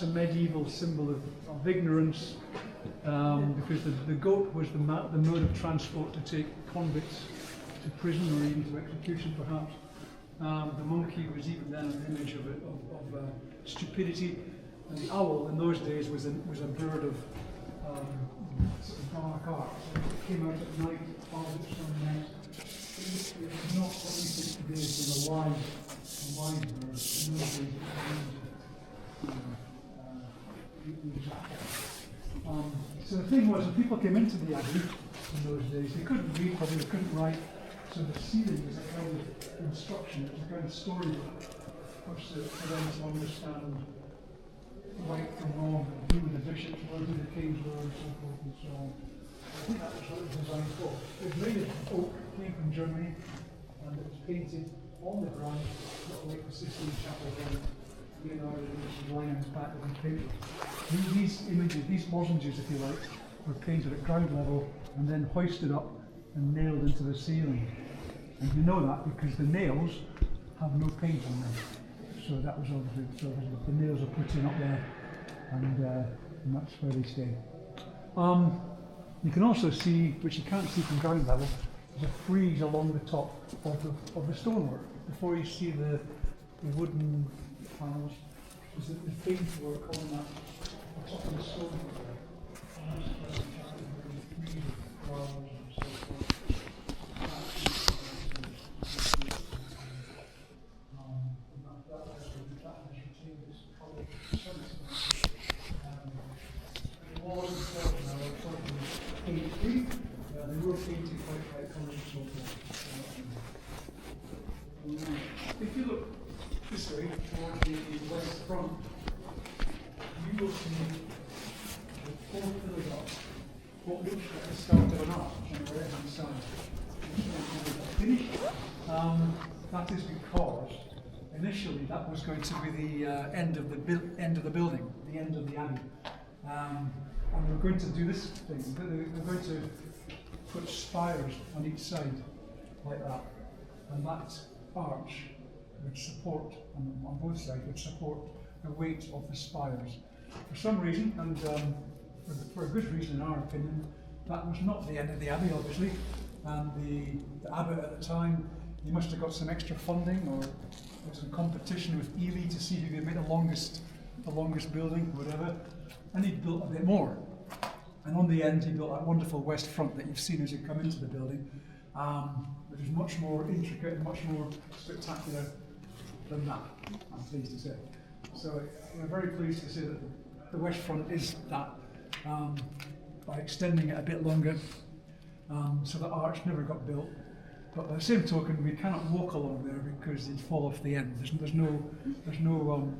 a medieval symbol of ignorance, because the goat was the mode of transport to take convicts to prison or even to execution, perhaps. The monkey was even then an image of stupidity, and the owl in those days was a bird of sort of dark art. So it came out at night, followed its own night. It's not what we think today is a wise bird. In those days, so the thing was, when people came into the abbey in those days, they couldn't read, probably they couldn't write. So the ceiling was a kind of instruction, it was a kind of storybook for them to understand right from wrong, who the bishops were, who the kings were, and so forth and so on. I think that was what it was designed for. It was made of oak, came from Germany, and it was painted on the ground, not like the Sistine Chapel where Leonardo da Vinci's lions back with them painted. These images, these lozenges, if you like, were painted at ground level and then hoisted up and nailed into the ceiling. And you know that because the nails have no paint on them. So that was obviously, so the nails are put in up there, and that's where they stay. You can also see, which you can't see from ground level, there's a frieze along the top of the stonework. Before you see the wooden panels, there's the paintwork on that, the top of the stonework there. And that's the frieze of flowers and so forth. They were painted quite colours and so forth. If you look this way toward the west front, you will see the 4 pillars up, what looks like the start of an arch on the right hand side. Finished. That is because initially that was going to be the end of the building, the end of the abbey. and we're going to do this thing. We're going to put spires on each side, like that, and that arch would support, on both sides, would support the weight of the spires. For some reason, and for a good reason in our opinion, that was not the end of the Abbey, obviously, and the abbot at the time, he must have got some extra funding or some competition with Ely to see who could make the longest building, whatever, and he built a bit more. And on the end, he built that wonderful west front that you've seen as you come into the building, which is much more intricate and much more spectacular than that, I'm pleased to say. So we're very pleased to say that the west front is that, by extending it a bit longer, so the arch never got built. But by the same token, we cannot walk along there because you'd fall off the end. There's no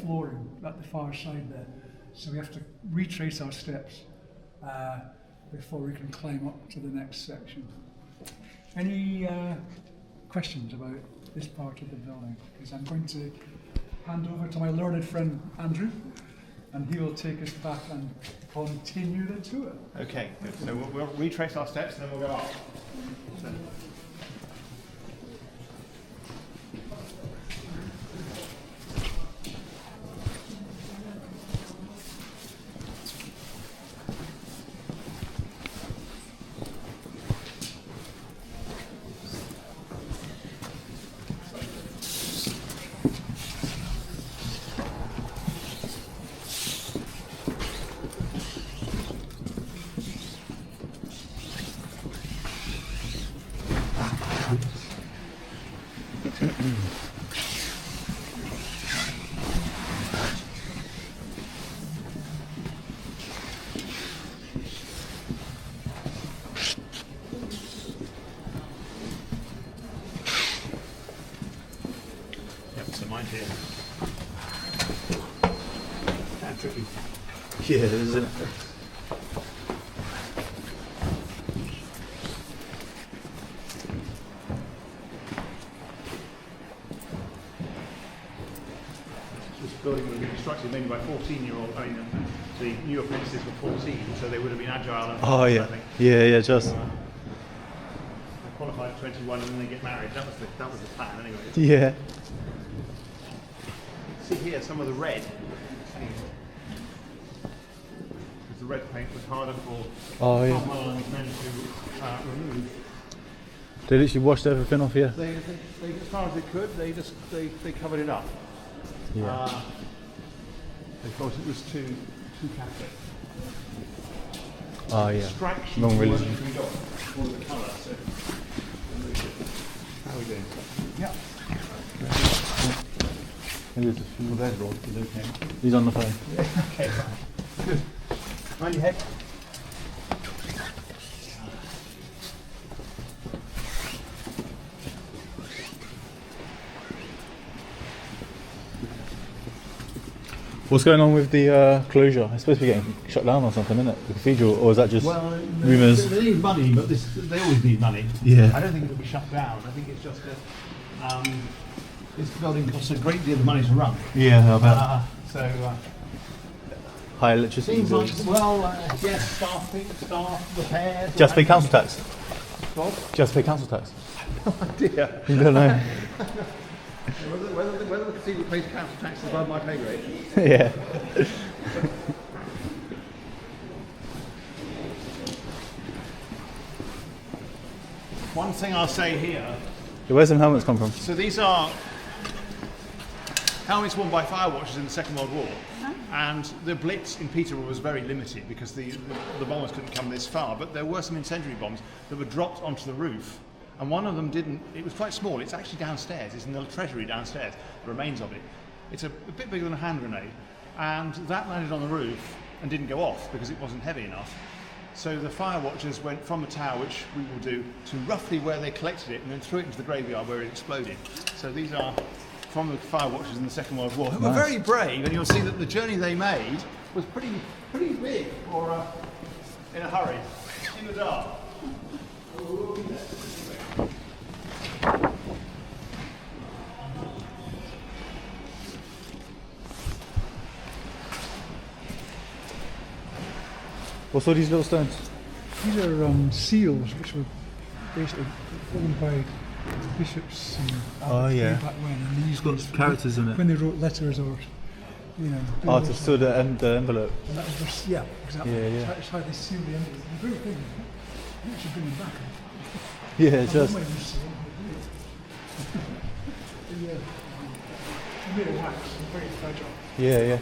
flooring at the far side there, so we have to retrace our steps before we can climb up to the next section. Any questions about this part of the building? Because I'm going to hand over to my learned friend Andrew, and he will take us back and continue the tour. Okay, good. So we'll retrace our steps and then we'll go up. Here. That's tricky. Yeah, isn't it? This building would have been constructed mainly by 14-year-old. I mean, the new apprentices were 14, so they would have been agile. And Oh yeah, I think. yeah, just. They qualified at 21 and then they get married. That was the plan anyway. Yeah. See here some of the red. Because the red paint was harder for men to remove. They literally washed everything off here. They, as far as they could, they covered it up. Yeah. They thought it was too Catholic. Oh yeah. Extraction Long working religion. we got all the colour. So how are we doing? Yeah. Well, there's Rod. He's okay. He's on the phone. Yeah. Okay. Fine. Good. Mind your head. What's going on with the closure? It's supposed to be getting shut down or something, isn't it? The cathedral, or is that just rumours? They need money, but they always need money. Yeah. I don't think it'll be shut down. I think it's just that this building costs a great deal of money to run. Yeah, I bet. High electricity Seems like, bills. yes, staff, repairs. Just pay council tax. What? Just pay council tax. No idea. You don't know. Whether the cathedral pays council tax is above my pay grade. Yeah. One thing I'll say here. Where's some helmets come from? So these are helmets worn by fire watchers in the Second World War. And the blitz in Peterborough was very limited because the bombers couldn't come this far. But there were some incendiary bombs that were dropped onto the roof. And one of them didn't, it was quite small, it's actually downstairs, it's in the treasury downstairs, the remains of it. It's a bit bigger than a hand grenade, and that landed on the roof and didn't go off because it wasn't heavy enough. So the fire watchers went from the tower, which we will do, to roughly where they collected it and then threw it into the graveyard where it exploded. So these are from the fire watchers in the Second World War, who were very brave, and you'll see that the journey they made was pretty big for in a hurry, in the dark. What's all these little stones? These are seals, which were basically formed by bishops and abbots way back when, and they used these characters in it. when they wrote letters or, you know. Oh, to seal the envelope. And that was their, exactly. Yeah. That's how they sealed the envelope. They're very big. You should bring them back. Yeah, just. Yeah. They're made of wax, very fragile. Yeah.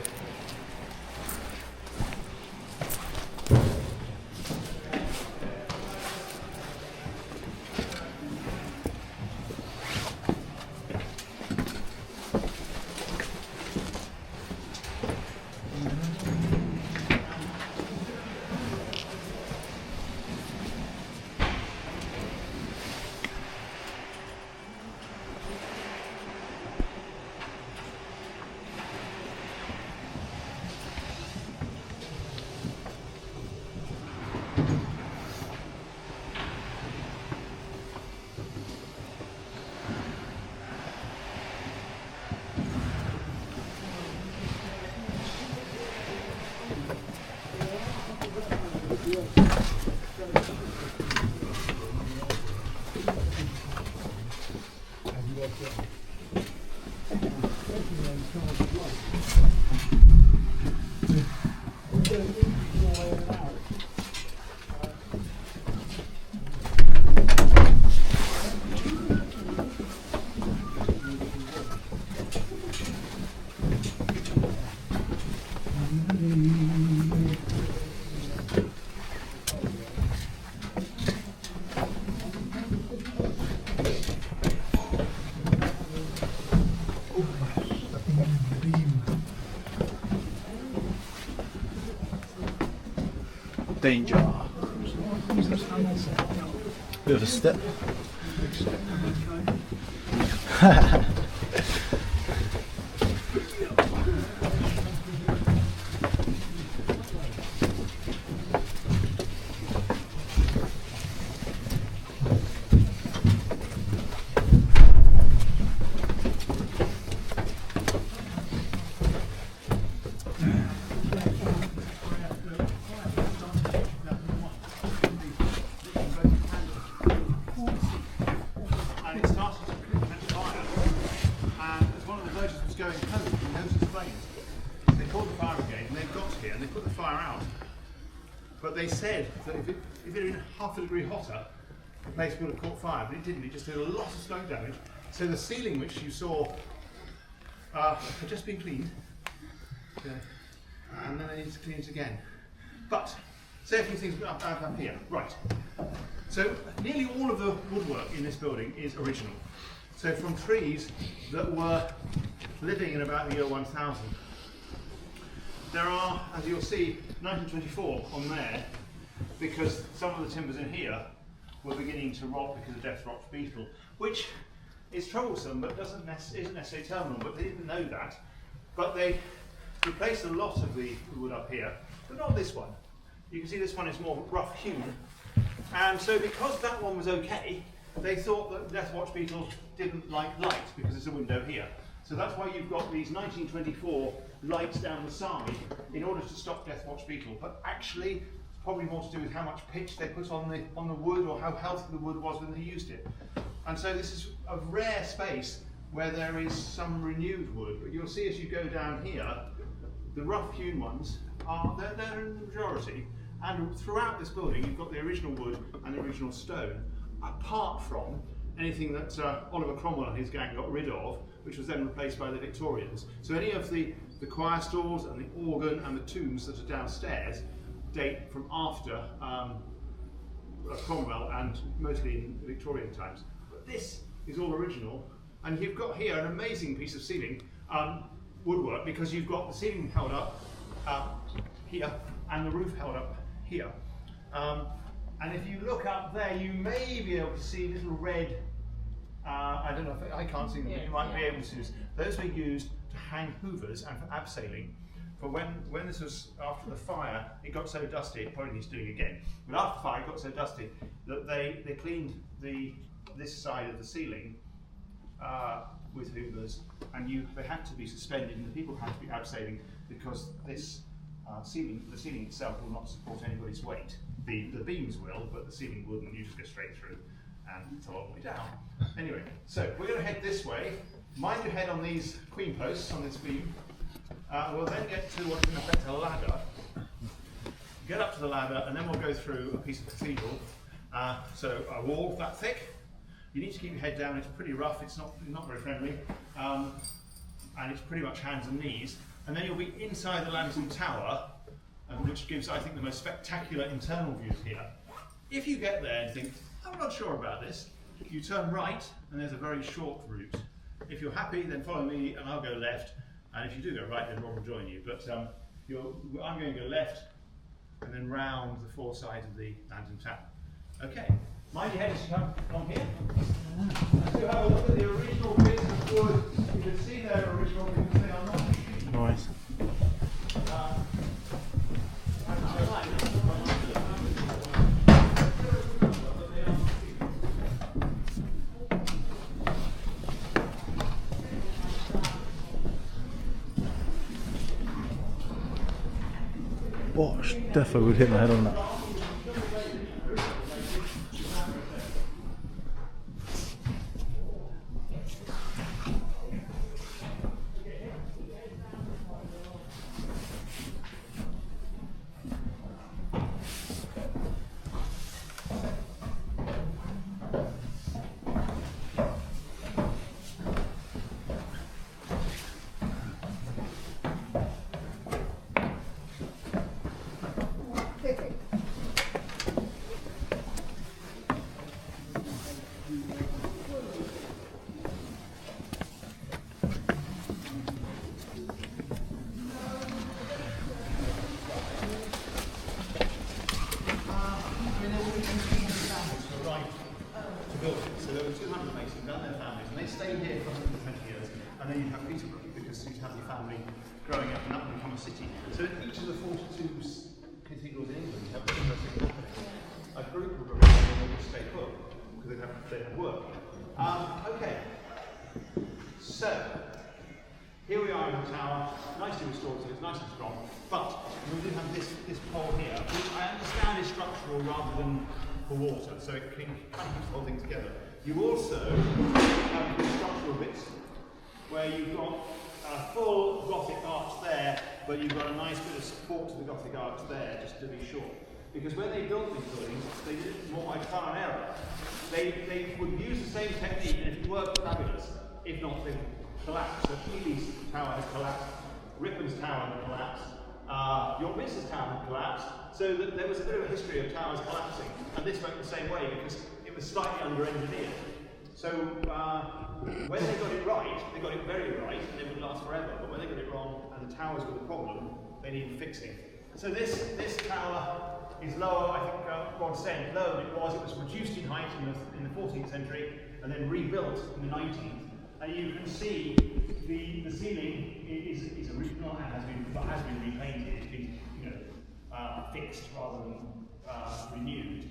Danger. Bit of a step. They said that if it had been half a degree hotter, the place would have caught fire, but it didn't. It just did a lot of smoke damage. So the ceiling, which you saw, had just been cleaned, and then they need to clean it again. But say a few things up here. Right. So nearly all of the woodwork in this building is original. So from trees that were living in about the year 1000. There are, as you'll see, 1924 on there, because some of the timbers in here were beginning to rot because of death watch beetle, which is troublesome but isn't necessarily terminal, but they didn't know that. But they replaced a lot of the wood up here, but not this one. You can see this one is more rough hewn, and so because that one was okay, they thought that death watch beetle didn't like light because there's a window here. So that's why you've got these 1924 lights down the side in order to stop death watch beetle. But actually, it's probably more to do with how much pitch they put on the wood or how healthy the wood was when they used it. And so this is a rare space where there is some renewed wood. But you'll see as you go down here, the rough hewn ones they're in the majority. And throughout this building, you've got the original wood and the original stone, apart from anything that Oliver Cromwell and his gang got rid of, which was then replaced by the Victorians. So any of the choir stalls and the organ and the tombs that are downstairs date from after Cromwell and mostly in Victorian times. But this is all original, and you've got here an amazing piece of ceiling woodwork, because you've got the ceiling held up here and the roof held up here. And if you look up there, you may be able to see little red, I don't know if I can't see them, but you might be able to see this. Those were used to hang hoovers and for abseiling. For when this was after the fire, it got so dusty, it probably needs doing again. But after the fire, it got so dusty that they cleaned this side of the ceiling with hoovers, and they had to be suspended, and the people had to be abseiling because this The ceiling itself will not support anybody's weight. The beams will, but the ceiling wouldn't. You just go straight through, and it's a long way down. Anyway, so we're going to head this way. Mind your head on these queen posts on this beam. We'll then get to what's in effect a ladder. Get up to the ladder, and then we'll go through a piece of cathedral. So a wall that thick. You need to keep your head down. It's pretty rough. It's not very friendly, and it's pretty much hands and knees. And then you'll be inside the Lantern Tower, which gives, I think, the most spectacular internal views here. If you get there and think, I'm not sure about this, you turn right, and there's a very short route. If you're happy, then follow me, and I'll go left. And if you do go right, then Rob will join you. But I'm going to go left, and then round the four sides of the Lantern Tower. Okay, mind your head as you come on here. Let's go have a look at the original bits of wood. You can see their original because they are not. Nice. Bosh, defo would hit my head on that. So there were 200 Masons and their families, and they stayed here for 120 years. And then you have Peterborough, because you'd have your family growing up and that would become a city. So in each of the 42 cathedrals in England, you have a similar thing happening. A group of them will stay put, because they have work. Okay, so here we are in the tower, nicely restored, so it's nice and strong. But we do have this pole here, which I understand is structural rather than for water, so it kind of keeps the whole thing together. You also have the structural bits where you've got a full Gothic arch there, but you've got a nice bit of support to the Gothic arch there, just to be sure. Because when they built these buildings, they did it more by trial and error. They would use the same technique, and if it worked, fabulous. If not, they would collapse. So Ely's tower has collapsed, Ripon's tower has collapsed, York Minster's tower had collapsed, so that there was a bit of a history of towers collapsing, and this went the same way because it was slightly under-engineered. So when they got it right, they got it very right, and it would last forever. But when they got it wrong, and the towers were the problem, they needed fixing. So this tower is lower. I think Rod said lower than it was. It was reduced in height in the 14th century, and then rebuilt in the 19th. And you can see the ceiling is original and has been repainted. It's been fixed rather than renewed.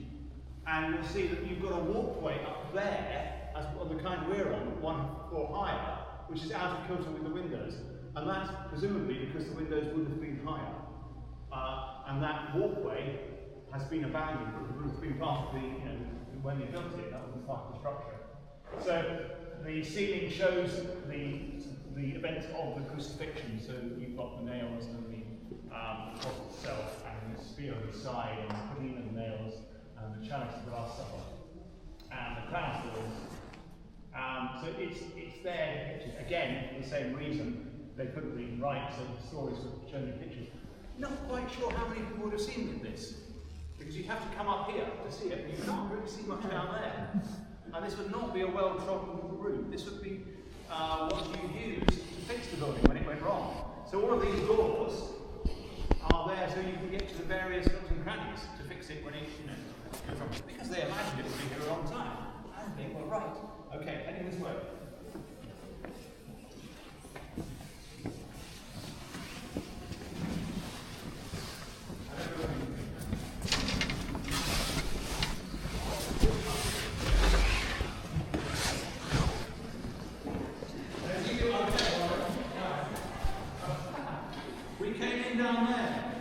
And you'll see that you've got a walkway up there, as on the kind we're on, one floor higher, which is out of kilter with the windows. And that's presumably because the windows would have been higher. And that walkway has been abandoned. It's been part of the, when they built it, that was part of the structure. So the ceiling shows the event of the crucifixion. So you've got the nails and the cross itself, and the spear on the side, and the putting of the nails, and the chalice of the Last Supper, and the crown thorns. So it's there. Again, for the same reason, they couldn't read and write, so the stories were shown in pictures. Not quite sure how many people would have seen this, because you'd have to come up here to see it, and you can't really see much down there. And this would not be a well-trodden route. This would be what you used to fix the building when it went wrong. So all of these doors are there so you can get to the various nooks and crannies to fix it when it, because they imagined it would be here a long time. And they were right. Okay, heading this way. We came in down there.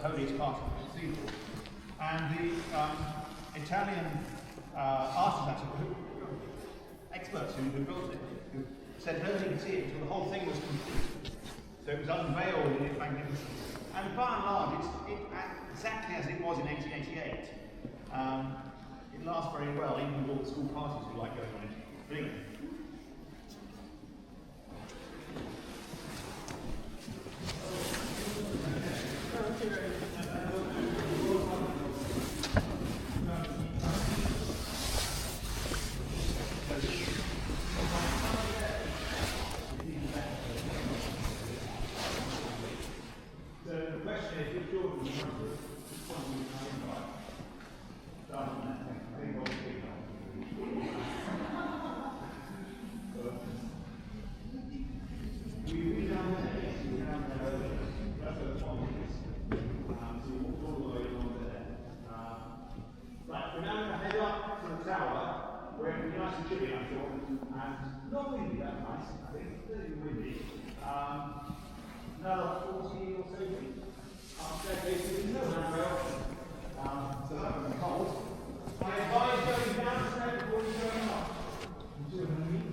holiest part of the cathedral. And the Italian artisans, experts who built it, who said nobody could see it until the whole thing was complete. So it was unveiled in its magnificence. And by and large, it's exactly as it was in 1888. It lasts very well, even with all the school parties who like going on it. Brilliant. Another 40 or so feet upstairs, there's no handrail, so that would be cold. I advise going downstairs before you're going up. You see what I mean?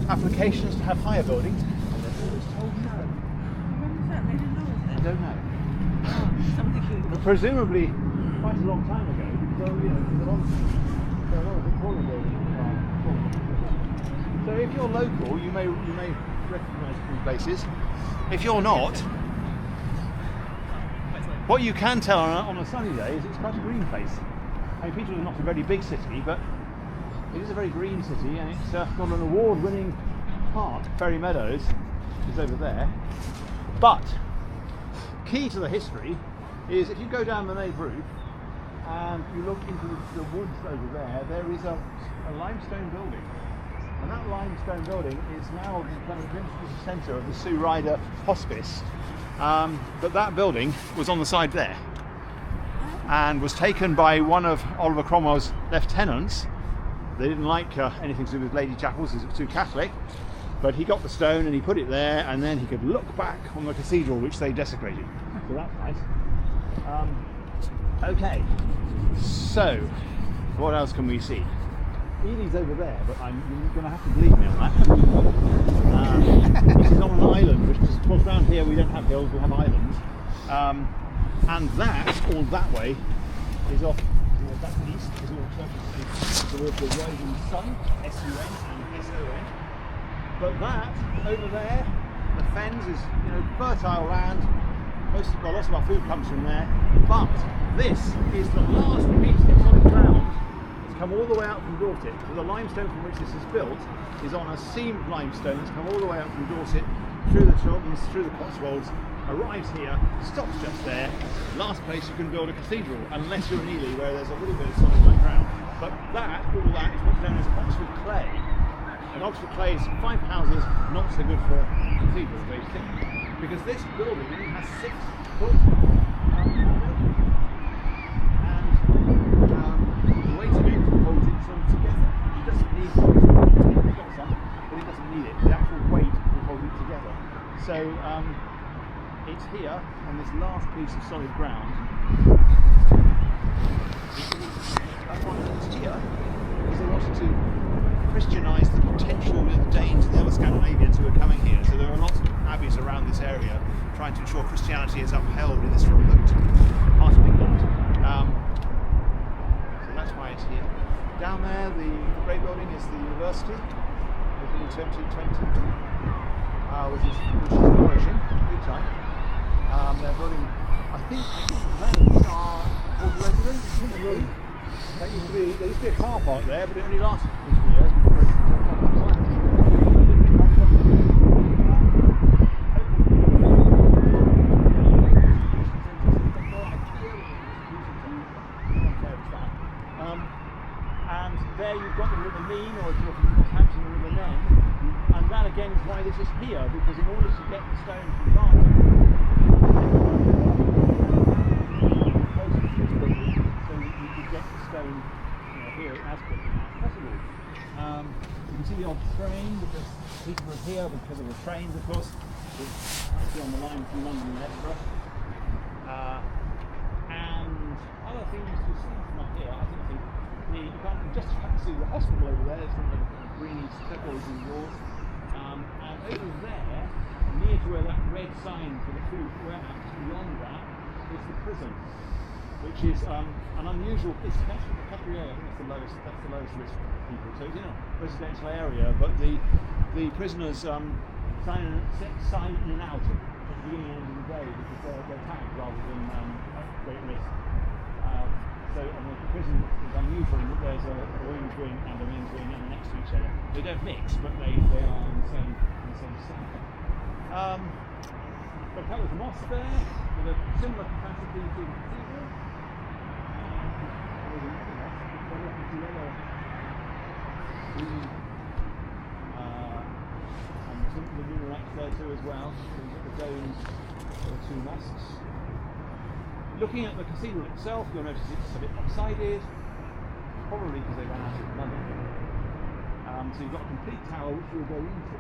Applications to have higher buildings. I don't know. Presumably quite a long time ago, because there are a lot of Victorian buildings. So if you're local, you may recognise these places. If you're not, what you can tell on a sunny day is it's quite a green place. I mean, Peterborough is not a very big city, but it is a very green city, and it's got an award-winning park. Ferry Meadows is over there. But key to the history is if you go down the nave roof and you look into the woods over there, there is a limestone building. And that limestone building is now the kind of principal centre of the Sue Ryder Hospice. But that building was on the side there and was taken by one of Oliver Cromwell's lieutenants. They didn't like anything to do with Lady Chapels, it was too Catholic, but he got the stone and he put it there, and then he could look back on the cathedral which they desecrated. So that's nice. Okay, so what else can we see? Edie's over there, but you're going to have to believe me on that. This is on an island, which is, of course, around here we don't have hills, we have islands. And that, all that way, is off, that's east, is all Church of St. towards the rising sun, S-U-N and S-O-N. But that, over there, the Fens is, fertile land. Lots of our food comes from there. But this is the last piece of solid ground that's come all the way out from Dorset. So the limestone from which this is built is on a seamed limestone that's come all the way out from Dorset, through the Chilterns, through the Cotswolds, arrives here, stops just there. Last place you can build a cathedral, unless you're in Ely, where there's a little bit of solid ground. But all that is what's known as Oxford clay. And Oxford clay is 5 houses, not so good for cathedrals, basically. Because this building only has 6 foot foundations. And the way to do it is to hold it sort of together. It doesn't need it. It's got some, but it doesn't need it. The actual weight will hold it together. So it's here on this last piece of solid ground. That's why it's here, because they wanted to Christianise the potential of the Danes and the other Scandinavians who are coming here. So there are lots of abbeys around this area trying to ensure Christianity is upheld in this remote part of England. So that's why it's here. Down there, the grey building is the university, opened in 2020, which is flourishing, big time. They're building, I think those are all the residents in the room. There used to be a car park there, but it only lasted for 2 years before it and there you've got the River Mean, or if you're from Northampton, the River Nen, and that again is why this is here, because in order to get the stone from Barnet, get the stone here as quickly as possible. You can see the old train, because people are here because of the trains, of course. It's actually on the line from London and Edinburgh. And other things to see from up here, I think you can't just see the hospital over there. It's one of the greeny turquoise walls. And over there, near to where that red sign for the food warehouse, beyond that, is the prison, which is an unusual. It's actually the Cathedral. I think that's the lowest risk people. So it's in a residential area, but the prisoners sign in and out at the beginning and end of the day because they're tagged rather than great risk. So the prison is unusual in that there's a women's wing and a men's wing and next to each other. They don't mix, but they are in the same cell. But that was a mosque there with a similar capacity to the cathedral. And some of the minarets there too as well. So you've got the domes of the 2 mosques. Looking at the cathedral itself, you'll notice it's a bit lopsided, probably because they ran out of money. So you've got a complete tower which we'll go into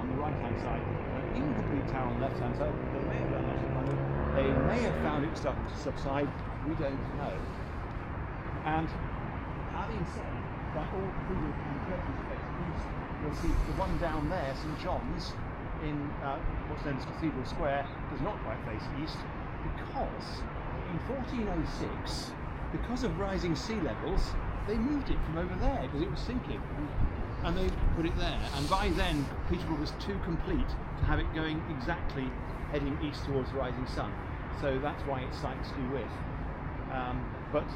on the right hand side, an incomplete tower on the left hand side. They may have run out of money. They may have found it starting to subside. We don't know. And having said that, all cathedrals and churches face east. You'll see the one down there, St John's, in what's known as Cathedral Square, does not quite face east, because in 1406, because of rising sea levels, they moved it from over there because it was sinking, and they put it there. And by then, Peterborough was too complete to have it going exactly heading east towards the rising sun. So that's why it's slightly skew with. But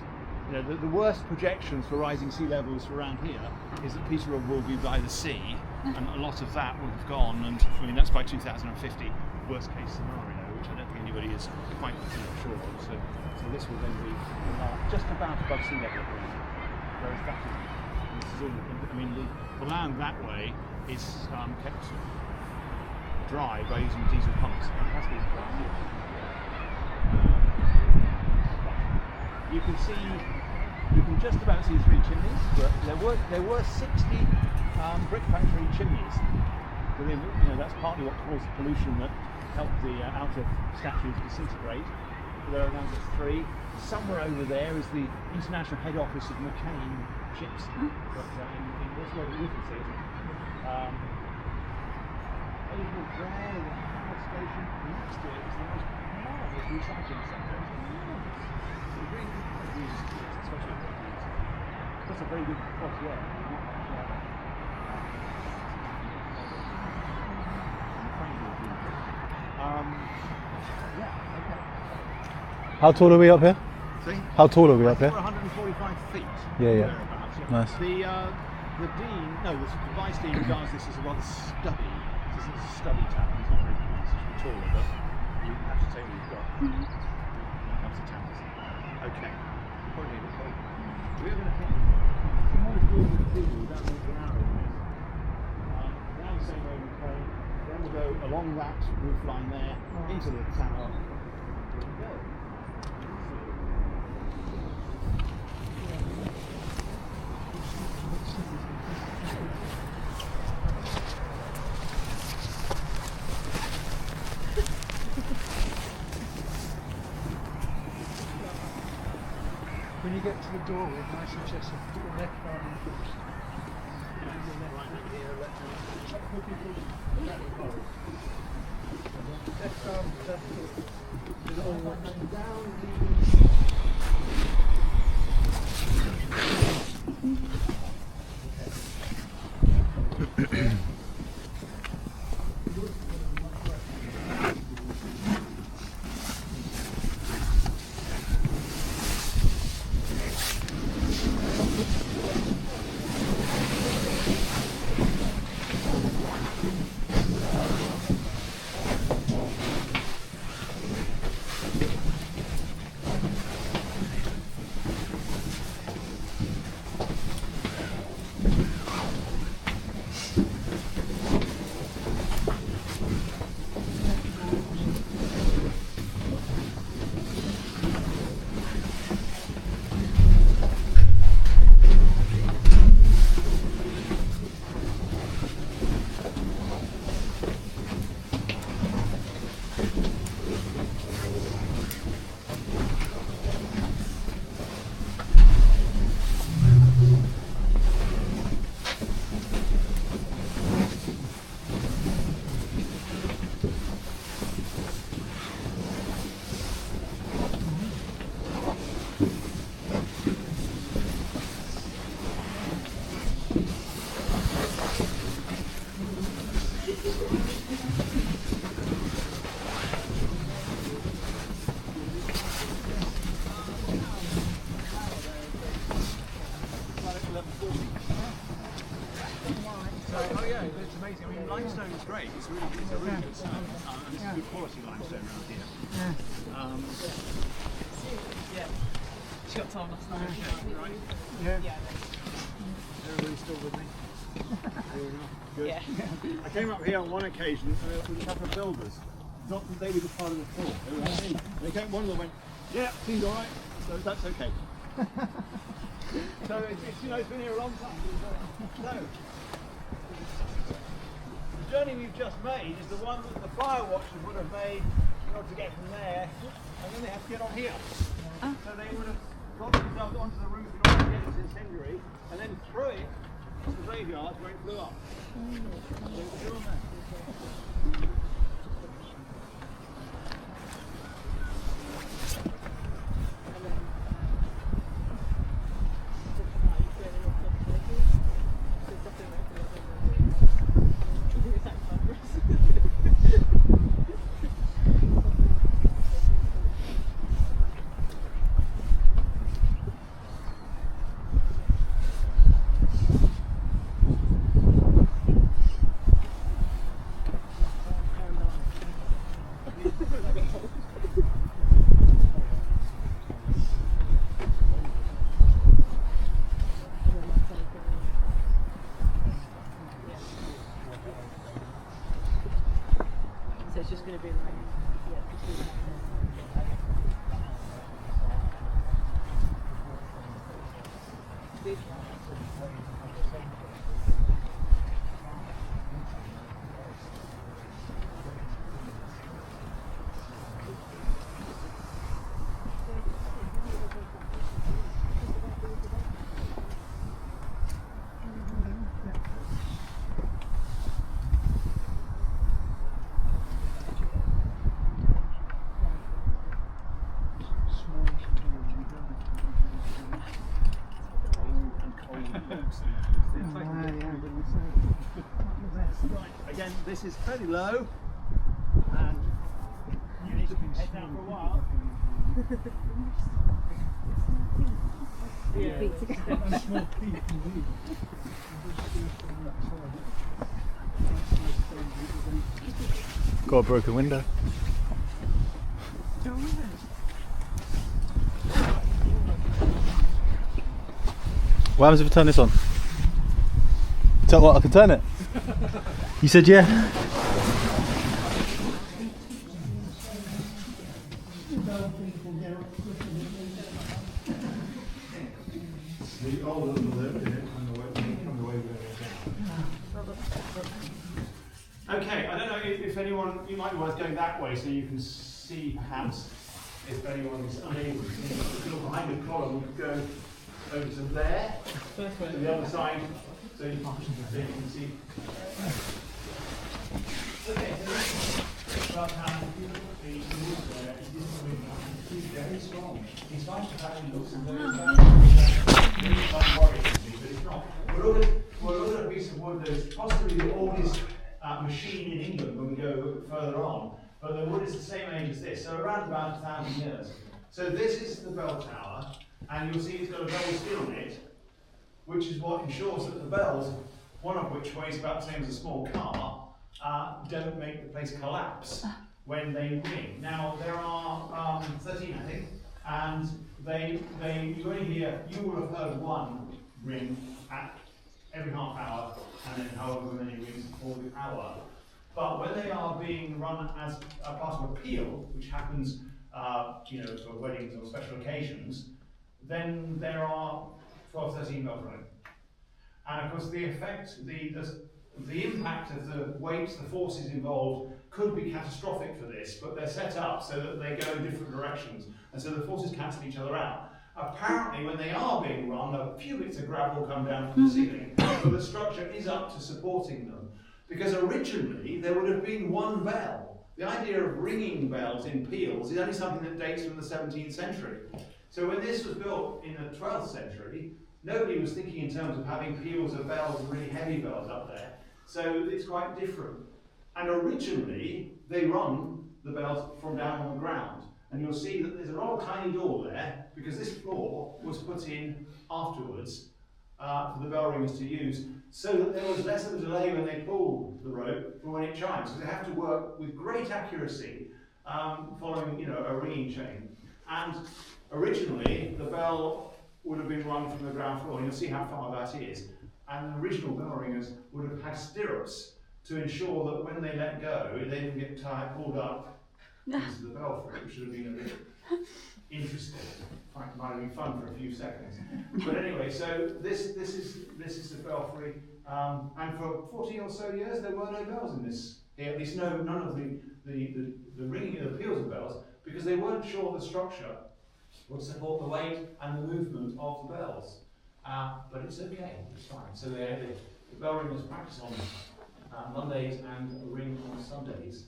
the worst projections for rising sea levels around here is that Peterborough will be by the sea, and a lot of that will have gone. And I mean, that's by 2050, worst case scenario, which I don't think anybody is quite sure of. So this will then be just about above sea level. Whereas that is all, I mean, the land that way is kept dry by using diesel pumps. It has been quite here. You can just about see 3 chimneys. But there were 60 brick factory chimneys. Within, that's partly what caused the pollution that helped the outer statues disintegrate. There are now just 3. Somewhere over there is the international head office of McCain ships. But that's where we can see it. Over there, the power station next to it is the most marvellous recycling centre. It's enormous. So the green especially That's a very good portiere. How tall are we up here? See? How tall are we up here? We're 145 feet. Yeah. Thereabouts. Nice. The dean, no, the vice dean regards this as a rather stubby. This is a stubby town. It's not very much taller, but you have to say what you've got when it comes to towns. Okay. Probably need a coat. We're going to head towards the cathedral. We don't need an hour of this. Down the same road we came. Then we'll go along that roof line there into the tower. Here we go. When you get to the doorway, I suggest you put your left arm in first. Right over here, left hand. Left arm, left foot. Down limestone is great. It's a really good stone. And it's good quality limestone around here. She got told last night. Right. Yeah. Everybody's still with me? Good. Yeah. I came up here on one occasion with a couple of builders. Not that they were the part of the floor. They were in. They came, one of them went, yeah, seems all right. So that's okay. So it's it's been here a long time. So the journey we've just made is the one that the fire watchers would have made in order to get from there, and then they have to get on here. So they would have got themselves onto the roof in order to get it to this injury, and then throw it to the graveyard where it flew up. So it's on there. So it's just going to be like, Right, again, this is fairly low, and you need to head down for a while. Got a broken window. What happens if I turn this on? Tell what, I can turn it? You said yeah? Okay, I don't know if anyone, you might be worth going that way so you can see perhaps if anyone is unable to see. If you look behind the column, we could go over to there, to the other side, so you can see. Okay, so about how the wood there is very strong. In spite of that, it looks very worried, but it's not. We'll look at a piece of wood that is possibly the oldest machine in England when we go further on, but the wood is the same age as this, so around about 1,000 years. So this is the bell tower, and you'll see it's got a bell steel on it, which is what ensures that the bells, one of which weighs about the same as a small car, don't make the place collapse when they ring. Now there are 13, I think, and you only hear, you will have heard one ring at every half hour, and then however many rings for the hour. But when they are being run as a part of a peal, which happens, for weddings or special occasions, then there are 12, 13 bells running. And of course, the effect, the impact of the weights, the forces involved, could be catastrophic for this, but they're set up so that they go in different directions, and so the forces cancel each other out. Apparently, when they are being run, a few bits of gravel come down from the ceiling, but the structure is up to supporting them. Because originally, there would have been one bell. The idea of ringing bells in peals is only something that dates from the 17th century. So when this was built in the 12th century, nobody was thinking in terms of having peals of bells and really heavy bells up there. So it's quite different. And originally, they rung the bells from down on the ground. And you'll see that there's a rather tiny door there, because this floor was put in afterwards for the bell ringers to use, so that there was less of a delay when they pulled the rope from when it chimes. So they have to work with great accuracy, following a ringing chain. And originally, the bell would have been rung from the ground floor, and you'll see how far that is. And the original bell ringers would have had stirrups to ensure that when they let go, they didn't get pulled up into the belfry, which would have been a bit interesting. In fact, it might have been fun for a few seconds. But anyway, so this is the belfry, and for 40 or so years there were no bells in this. At least none of the ringing of the peals of bells, because they weren't sure the structure would support the weight and the movement of the bells. But it's okay, it's fine. So the bell ringers practice on Mondays and ring on Sundays.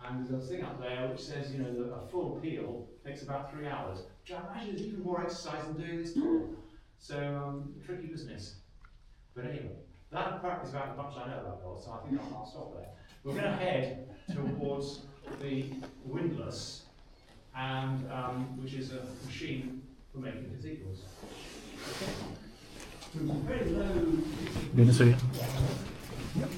And there's a thing up there which says, that a full peal takes about 3 hours, which I imagine is even more exercise than doing this tour. So, tricky business. But anyway, that is about as much as I know about bells, so I think I'll stop there. We're going to head towards the windlass, and which is a machine for making cathedrals. Okay. Very low. Gonna see. Yep.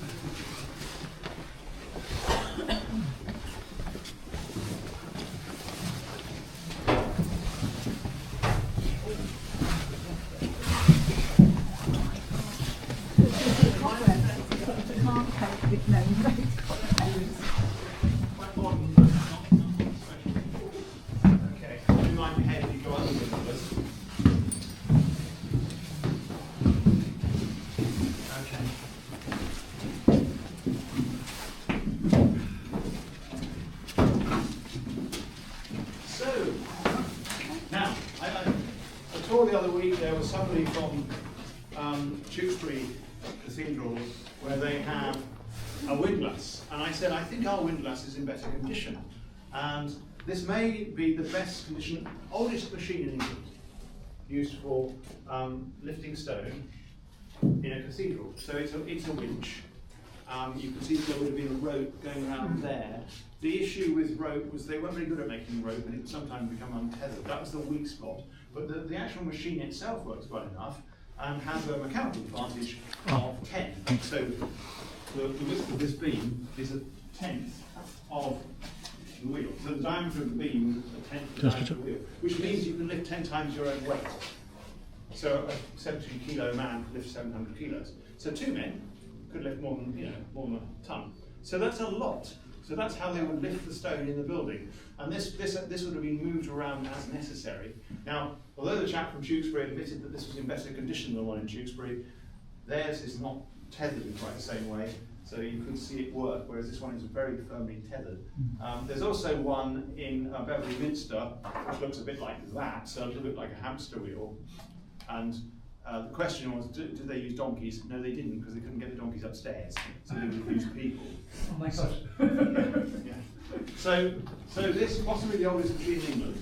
Okay, do you mind your head if you go under the windlass? Okay. So, now, I tour the other week, there was somebody from Tewkesbury Cathedral where they have a windlass, and I said, I think our windlass is in better condition, and this may be the best condition, oldest machine in England, used for lifting stone, a cathedral. So it's a winch. You can see there would have been a rope going around there. The issue with rope was they weren't very good at making rope, and it would sometimes become untethered. That was the weak spot. But the actual machine itself works well enough and has a mechanical advantage of 10. So the width of this beam is a tenth of the wheel. So the diameter of the beam is a tenth of the diameter of the wheel, which means you can lift 10 times your own weight. So a 70 kilo man could lift 700 kilos. So 2 men could lift more than a ton. So that's a lot. So that's how they would lift the stone in the building. And this would have been moved around as necessary. Now, although the chap from Tewkesbury admitted that this was in better condition than the one in Tewkesbury, theirs is not tethered in quite the same way, so you could see it work, whereas this one is very firmly tethered. There's also one in Beverley Minster, which looks a bit like that, so a little bit like a hamster wheel. And the question was, did they use donkeys? No, they didn't, because they couldn't get the donkeys upstairs, so they would use people. Oh my gosh. Yeah. So this is possibly the oldest machine in England.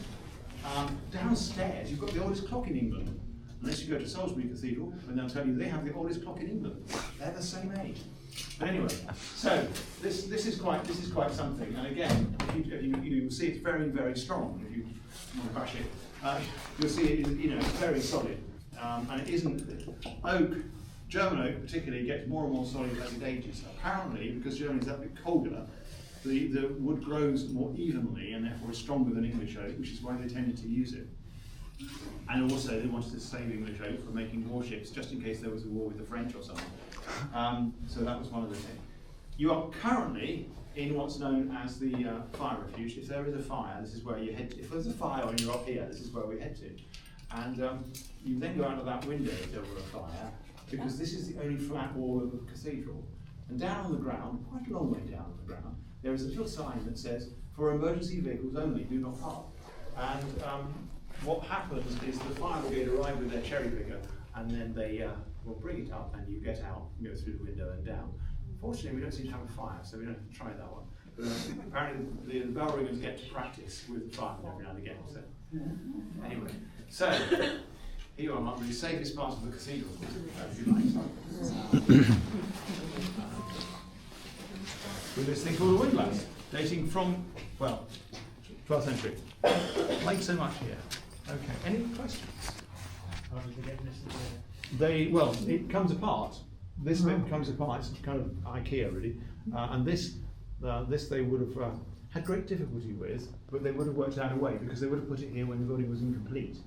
Downstairs, you've got the oldest clock in England. Unless you go to Salisbury Cathedral, and they'll tell you they have the oldest clock in England. They're the same age. But anyway, so this is quite something. And again, if you see it's very, very strong. If you want to crash it, you'll see it is, it's very solid. And it isn't oak. German oak particularly gets more and more solid as it ages. Apparently, because Germany is that bit colder, the wood grows more evenly and therefore is stronger than English oak, which is why they tended to use it. And also they wanted to save English oak for making warships, just in case there was a war with the French or something. So that was one of the things. You are currently in what's known as the fire refuge. If there is a fire, this is where you head to. If there's a fire and you're up here, this is where we head to. And you then go out of that window if there were a fire, because this is the only flat wall of the cathedral. And down on the ground, quite a long way down on the ground, there is a little sign that says, "For emergency vehicles only, do not park." And what happens is the fire brigade arrive with their cherry picker, and then they will bring it up, and you get out, go through the window and down. Fortunately, we don't seem to have a fire, so we don't have to try that one. But apparently, the bell ringers get to practice with the fire every now and again. So anyway, so here you are, Mark, the safest part of the cathedral, if you like. With this thing called a windlass, dating from, 12th century. Like so much here. Okay, any questions? How did they get this? It comes apart. This bit comes apart. It's kind of IKEA really, and this they would have had great difficulty with, but they would have worked out a way because they would have put it here when the building was incomplete,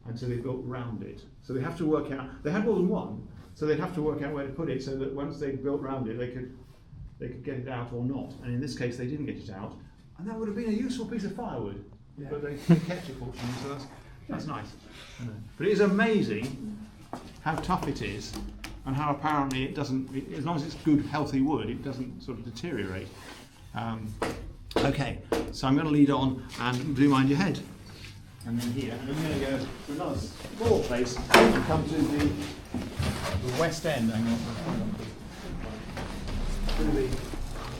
and so they built round it. So they have to work out. They had more than one, so they'd have to work out where to put it so that once they built round it, they could get it out or not. And in this case, they didn't get it out, and that would have been a useful piece of firewood. Yeah. But they kept it, fortunately, so that's nice. But it is amazing how tough it is, and how apparently it doesn't, as long as it's good, healthy wood, it doesn't sort of deteriorate. Okay, so I'm going to lead on and do mind your head. And then here, and I'm going to go to another small place and come to the West End. Hang on.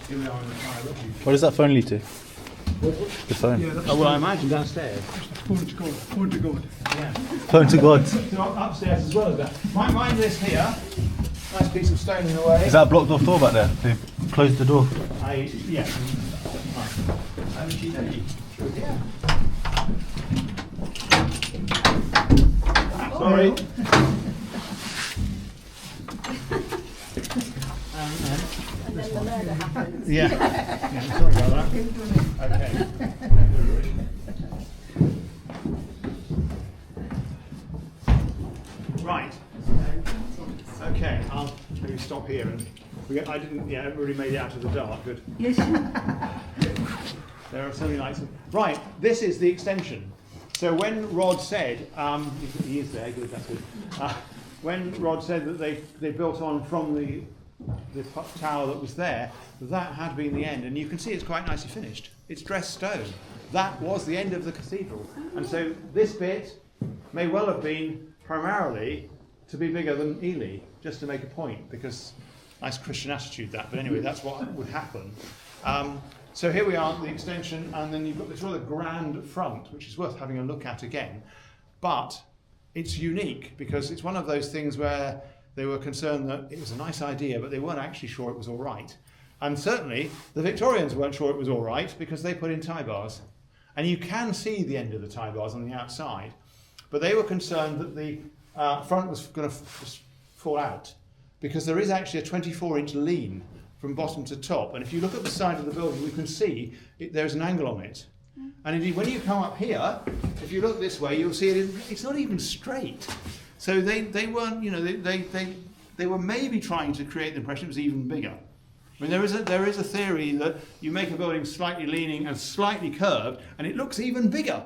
Here we are in the fire refuge. What does that phone lead to? The phone. Yeah, Well, I imagine downstairs. phone to God. Phone to God. Yeah. Phone to God. So upstairs as well as that. Mind this here. Nice piece of stone in the way. Is that a blocked off door back there? They've closed the door. Yeah. How did you know you? Yeah. Sorry. And then the murder happens. Yeah. Sorry about that. Okay. Right. Okay, I'll maybe stop here and I didn't. Yeah, everybody made it out of the dark. Good. Yes. There are so many lights. Right. This is the extension. So when Rod said, he is there. Good. That's good. When Rod said that they built on from the tower that was there, that had been the end, and you can see it's quite nicely finished. It's dressed stone. That was the end of the cathedral, and so this bit may well have been primarily to be bigger than Ely, just to make a point, because nice Christian attitude that. But anyway, that's what would happen. So here we are, the extension, and then you've got this rather grand front, which is worth having a look at again. But it's unique because it's one of those things where they were concerned that it was a nice idea, but they weren't actually sure it was all right. And certainly the Victorians weren't sure it was all right because they put in tie bars. And you can see the end of the tie bars on the outside. But they were concerned that the front was going to fall out because there is actually a 24-inch lean from bottom to top. And if you look at the side of the building, you can see there's an angle on it. And indeed, when you come up here, if you look this way, you'll see it's not even straight. So they weren't, you know, they were maybe trying to create the impression it was even bigger. I mean, there is a theory that you make a building slightly leaning and slightly curved, and it looks even bigger.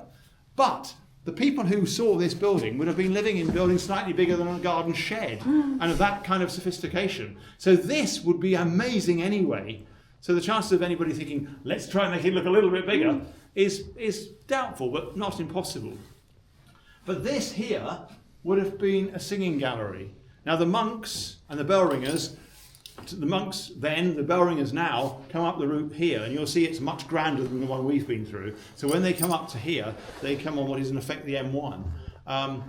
But the people who saw this building would have been living in buildings slightly bigger than a garden shed, and of that kind of sophistication. So this would be amazing anyway. So the chances of anybody thinking, let's try and make it look a little bit bigger, is doubtful, but not impossible. But this here would have been a singing gallery. Now the monks and the bell ringers, the monks then, the bell ringers now, come up the route here, and you'll see it's much grander than the one we've been through. So when they come up to here, they come on what is in effect the M1. And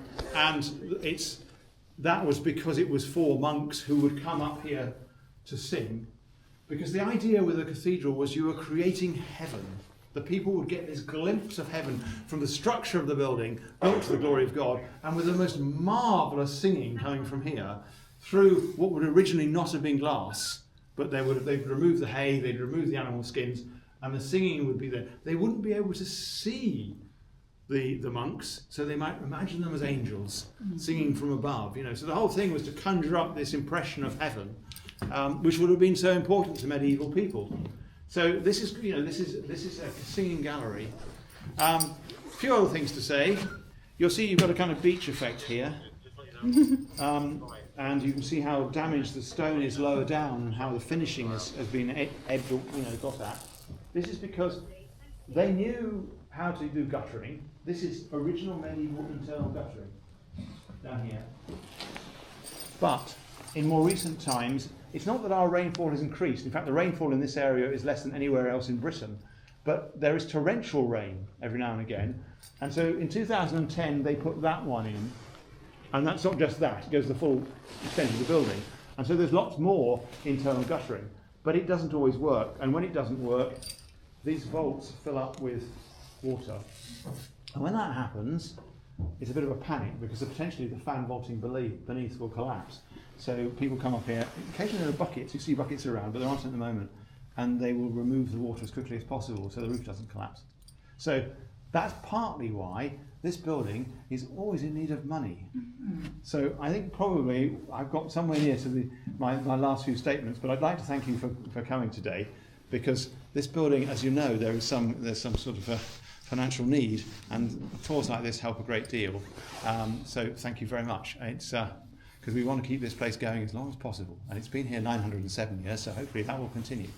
that was because it was for monks who would come up here to sing. Because the idea with the cathedral was you were creating heaven. The people would get this glimpse of heaven from the structure of the building, built to the glory of God, and with the most marvellous singing coming from here, through what would originally not have been glass, but they'd remove the hay, they'd remove the animal skins, and the singing would be there. They wouldn't be able to see the monks, so they might imagine them as angels singing from above. You know, so the whole thing was to conjure up this impression of heaven, which would have been so important to medieval people. So this is a singing gallery. A few other things to say. You'll see you've got a kind of beach effect here. And you can see how damaged the stone is lower down and how the finishing has been got at. This is because they knew how to do guttering. This is original medieval internal guttering down here. But in more recent times, it's not that our rainfall has increased. In fact, the rainfall in this area is less than anywhere else in Britain. But there is torrential rain every now and again. And so in 2010, they put that one in. And that's not just that, it goes the full extent of the building. And so there's lots more internal guttering, but it doesn't always work. And when it doesn't work, these vaults fill up with water. And when that happens, it's a bit of a panic because potentially the fan vaulting beneath will collapse. So people come up here, occasionally there are buckets, you see buckets around, but there aren't at the moment, and they will remove the water as quickly as possible so the roof doesn't collapse. So that's partly why this building is always in need of money. So I think probably I've got somewhere near to my last few statements, but I'd like to thank you for coming today, because this building, as you know, there's some sort of a financial need, and tours like this help a great deal. So thank you very much. It's because we want to keep this place going as long as possible, and it's been here 907 years, so hopefully that will continue.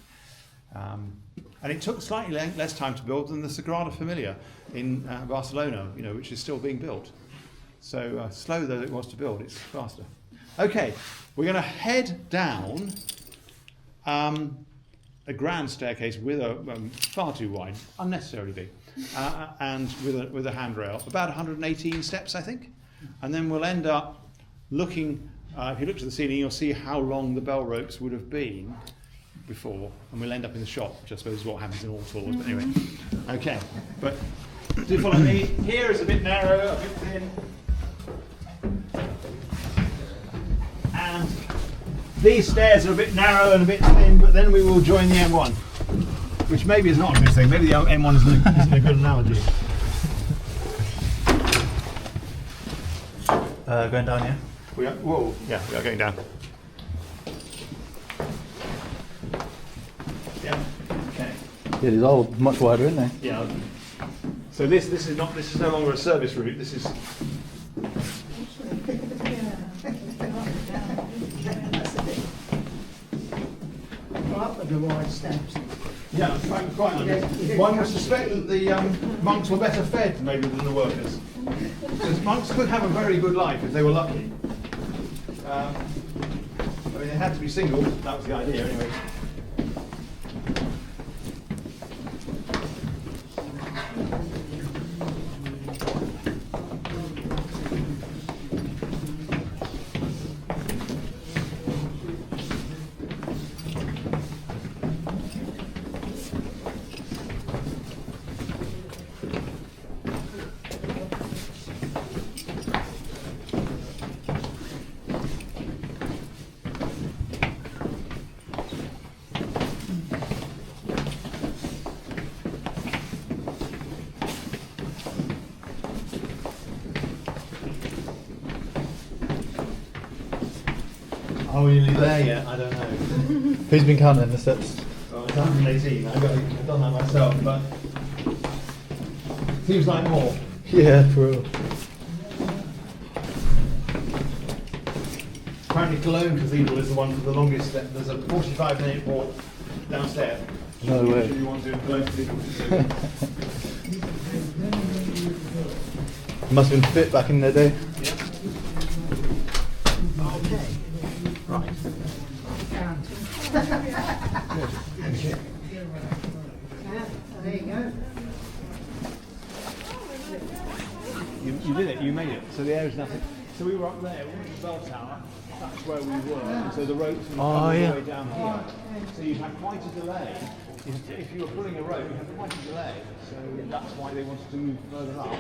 And it took slightly less time to build than the Sagrada Familia in Barcelona, which is still being built. So slow though it was to build, it's faster. Okay, we're going to head down a grand staircase with a far too wide, unnecessarily big, and with a handrail, about 118 steps, I think. And then we'll end up looking. If you look to the ceiling, you'll see how long the bell ropes would have been before, and we'll end up in the shop, which I suppose is what happens in all tours, but anyway. Okay, but do follow me. Here is a bit narrow, a bit thin. And these stairs are a bit narrow and a bit thin, but then we will join the M1, which maybe is not a good thing. Maybe the M1 isn't a good analogy. Going down here? We are going down. Yeah. Okay. Yeah, these are much wider, aren't they? Yeah. So this is no longer a service route. This is. Up with the wide steps. Yeah, quite. One would suspect that the monks were better fed maybe than the workers. Because monks could have a very good life if they were lucky. I mean, they had to be single. That was the idea, anyway. Are we nearly there yet? I don't know. Who's been counting the steps? Well, it's 118. I've done that myself, but seems like more. Yeah, for real. Apparently Cologne Cathedral is the one with the longest step. There's a 45-minute walk downstairs. No way. If you want to do Cologne Cathedral. Must have been fit back in the day. Okay. Right. There you go. You did it, you made it. So the air is nothing. So we were up there, we went to the bell tower, that's where we were. And so the ropes were all the way down here. So you've had quite a delay. If you were pulling a rope, you had quite a delay. So that's why they wanted to move further up.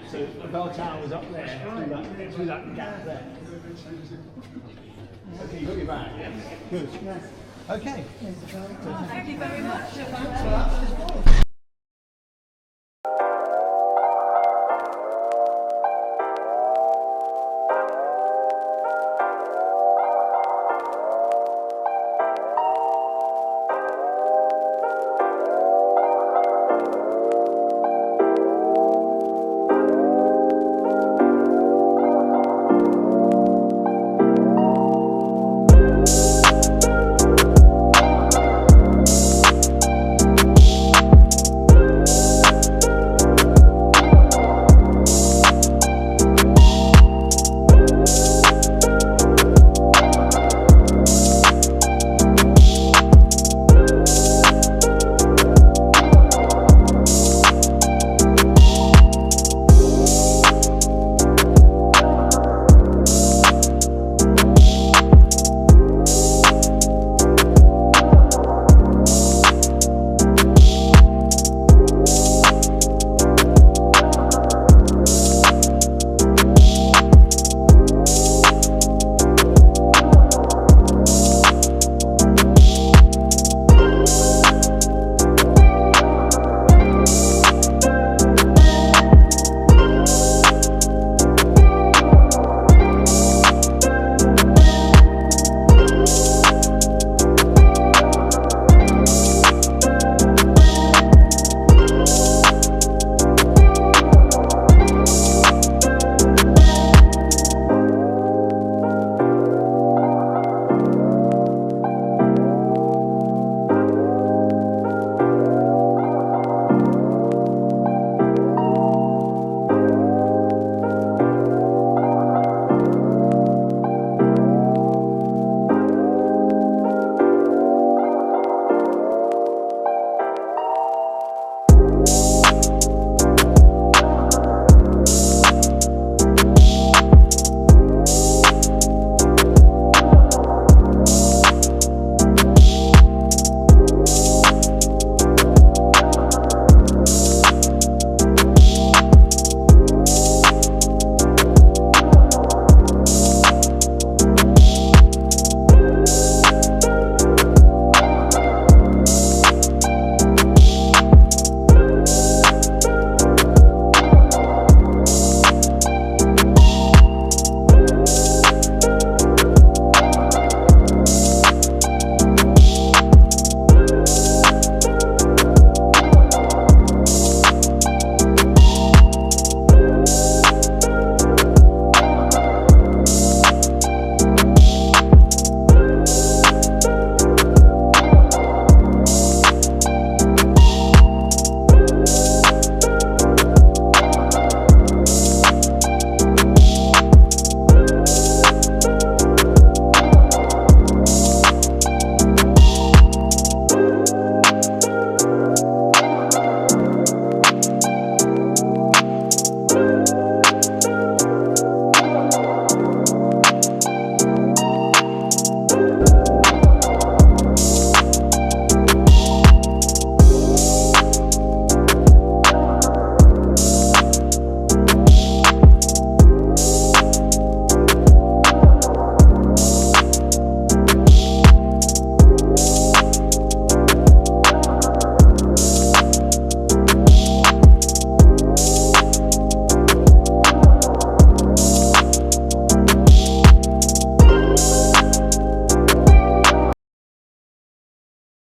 So the bell tower was up there, through that gap there. Okay, you got your bag? Yes. Good. Okay. Thank you very much.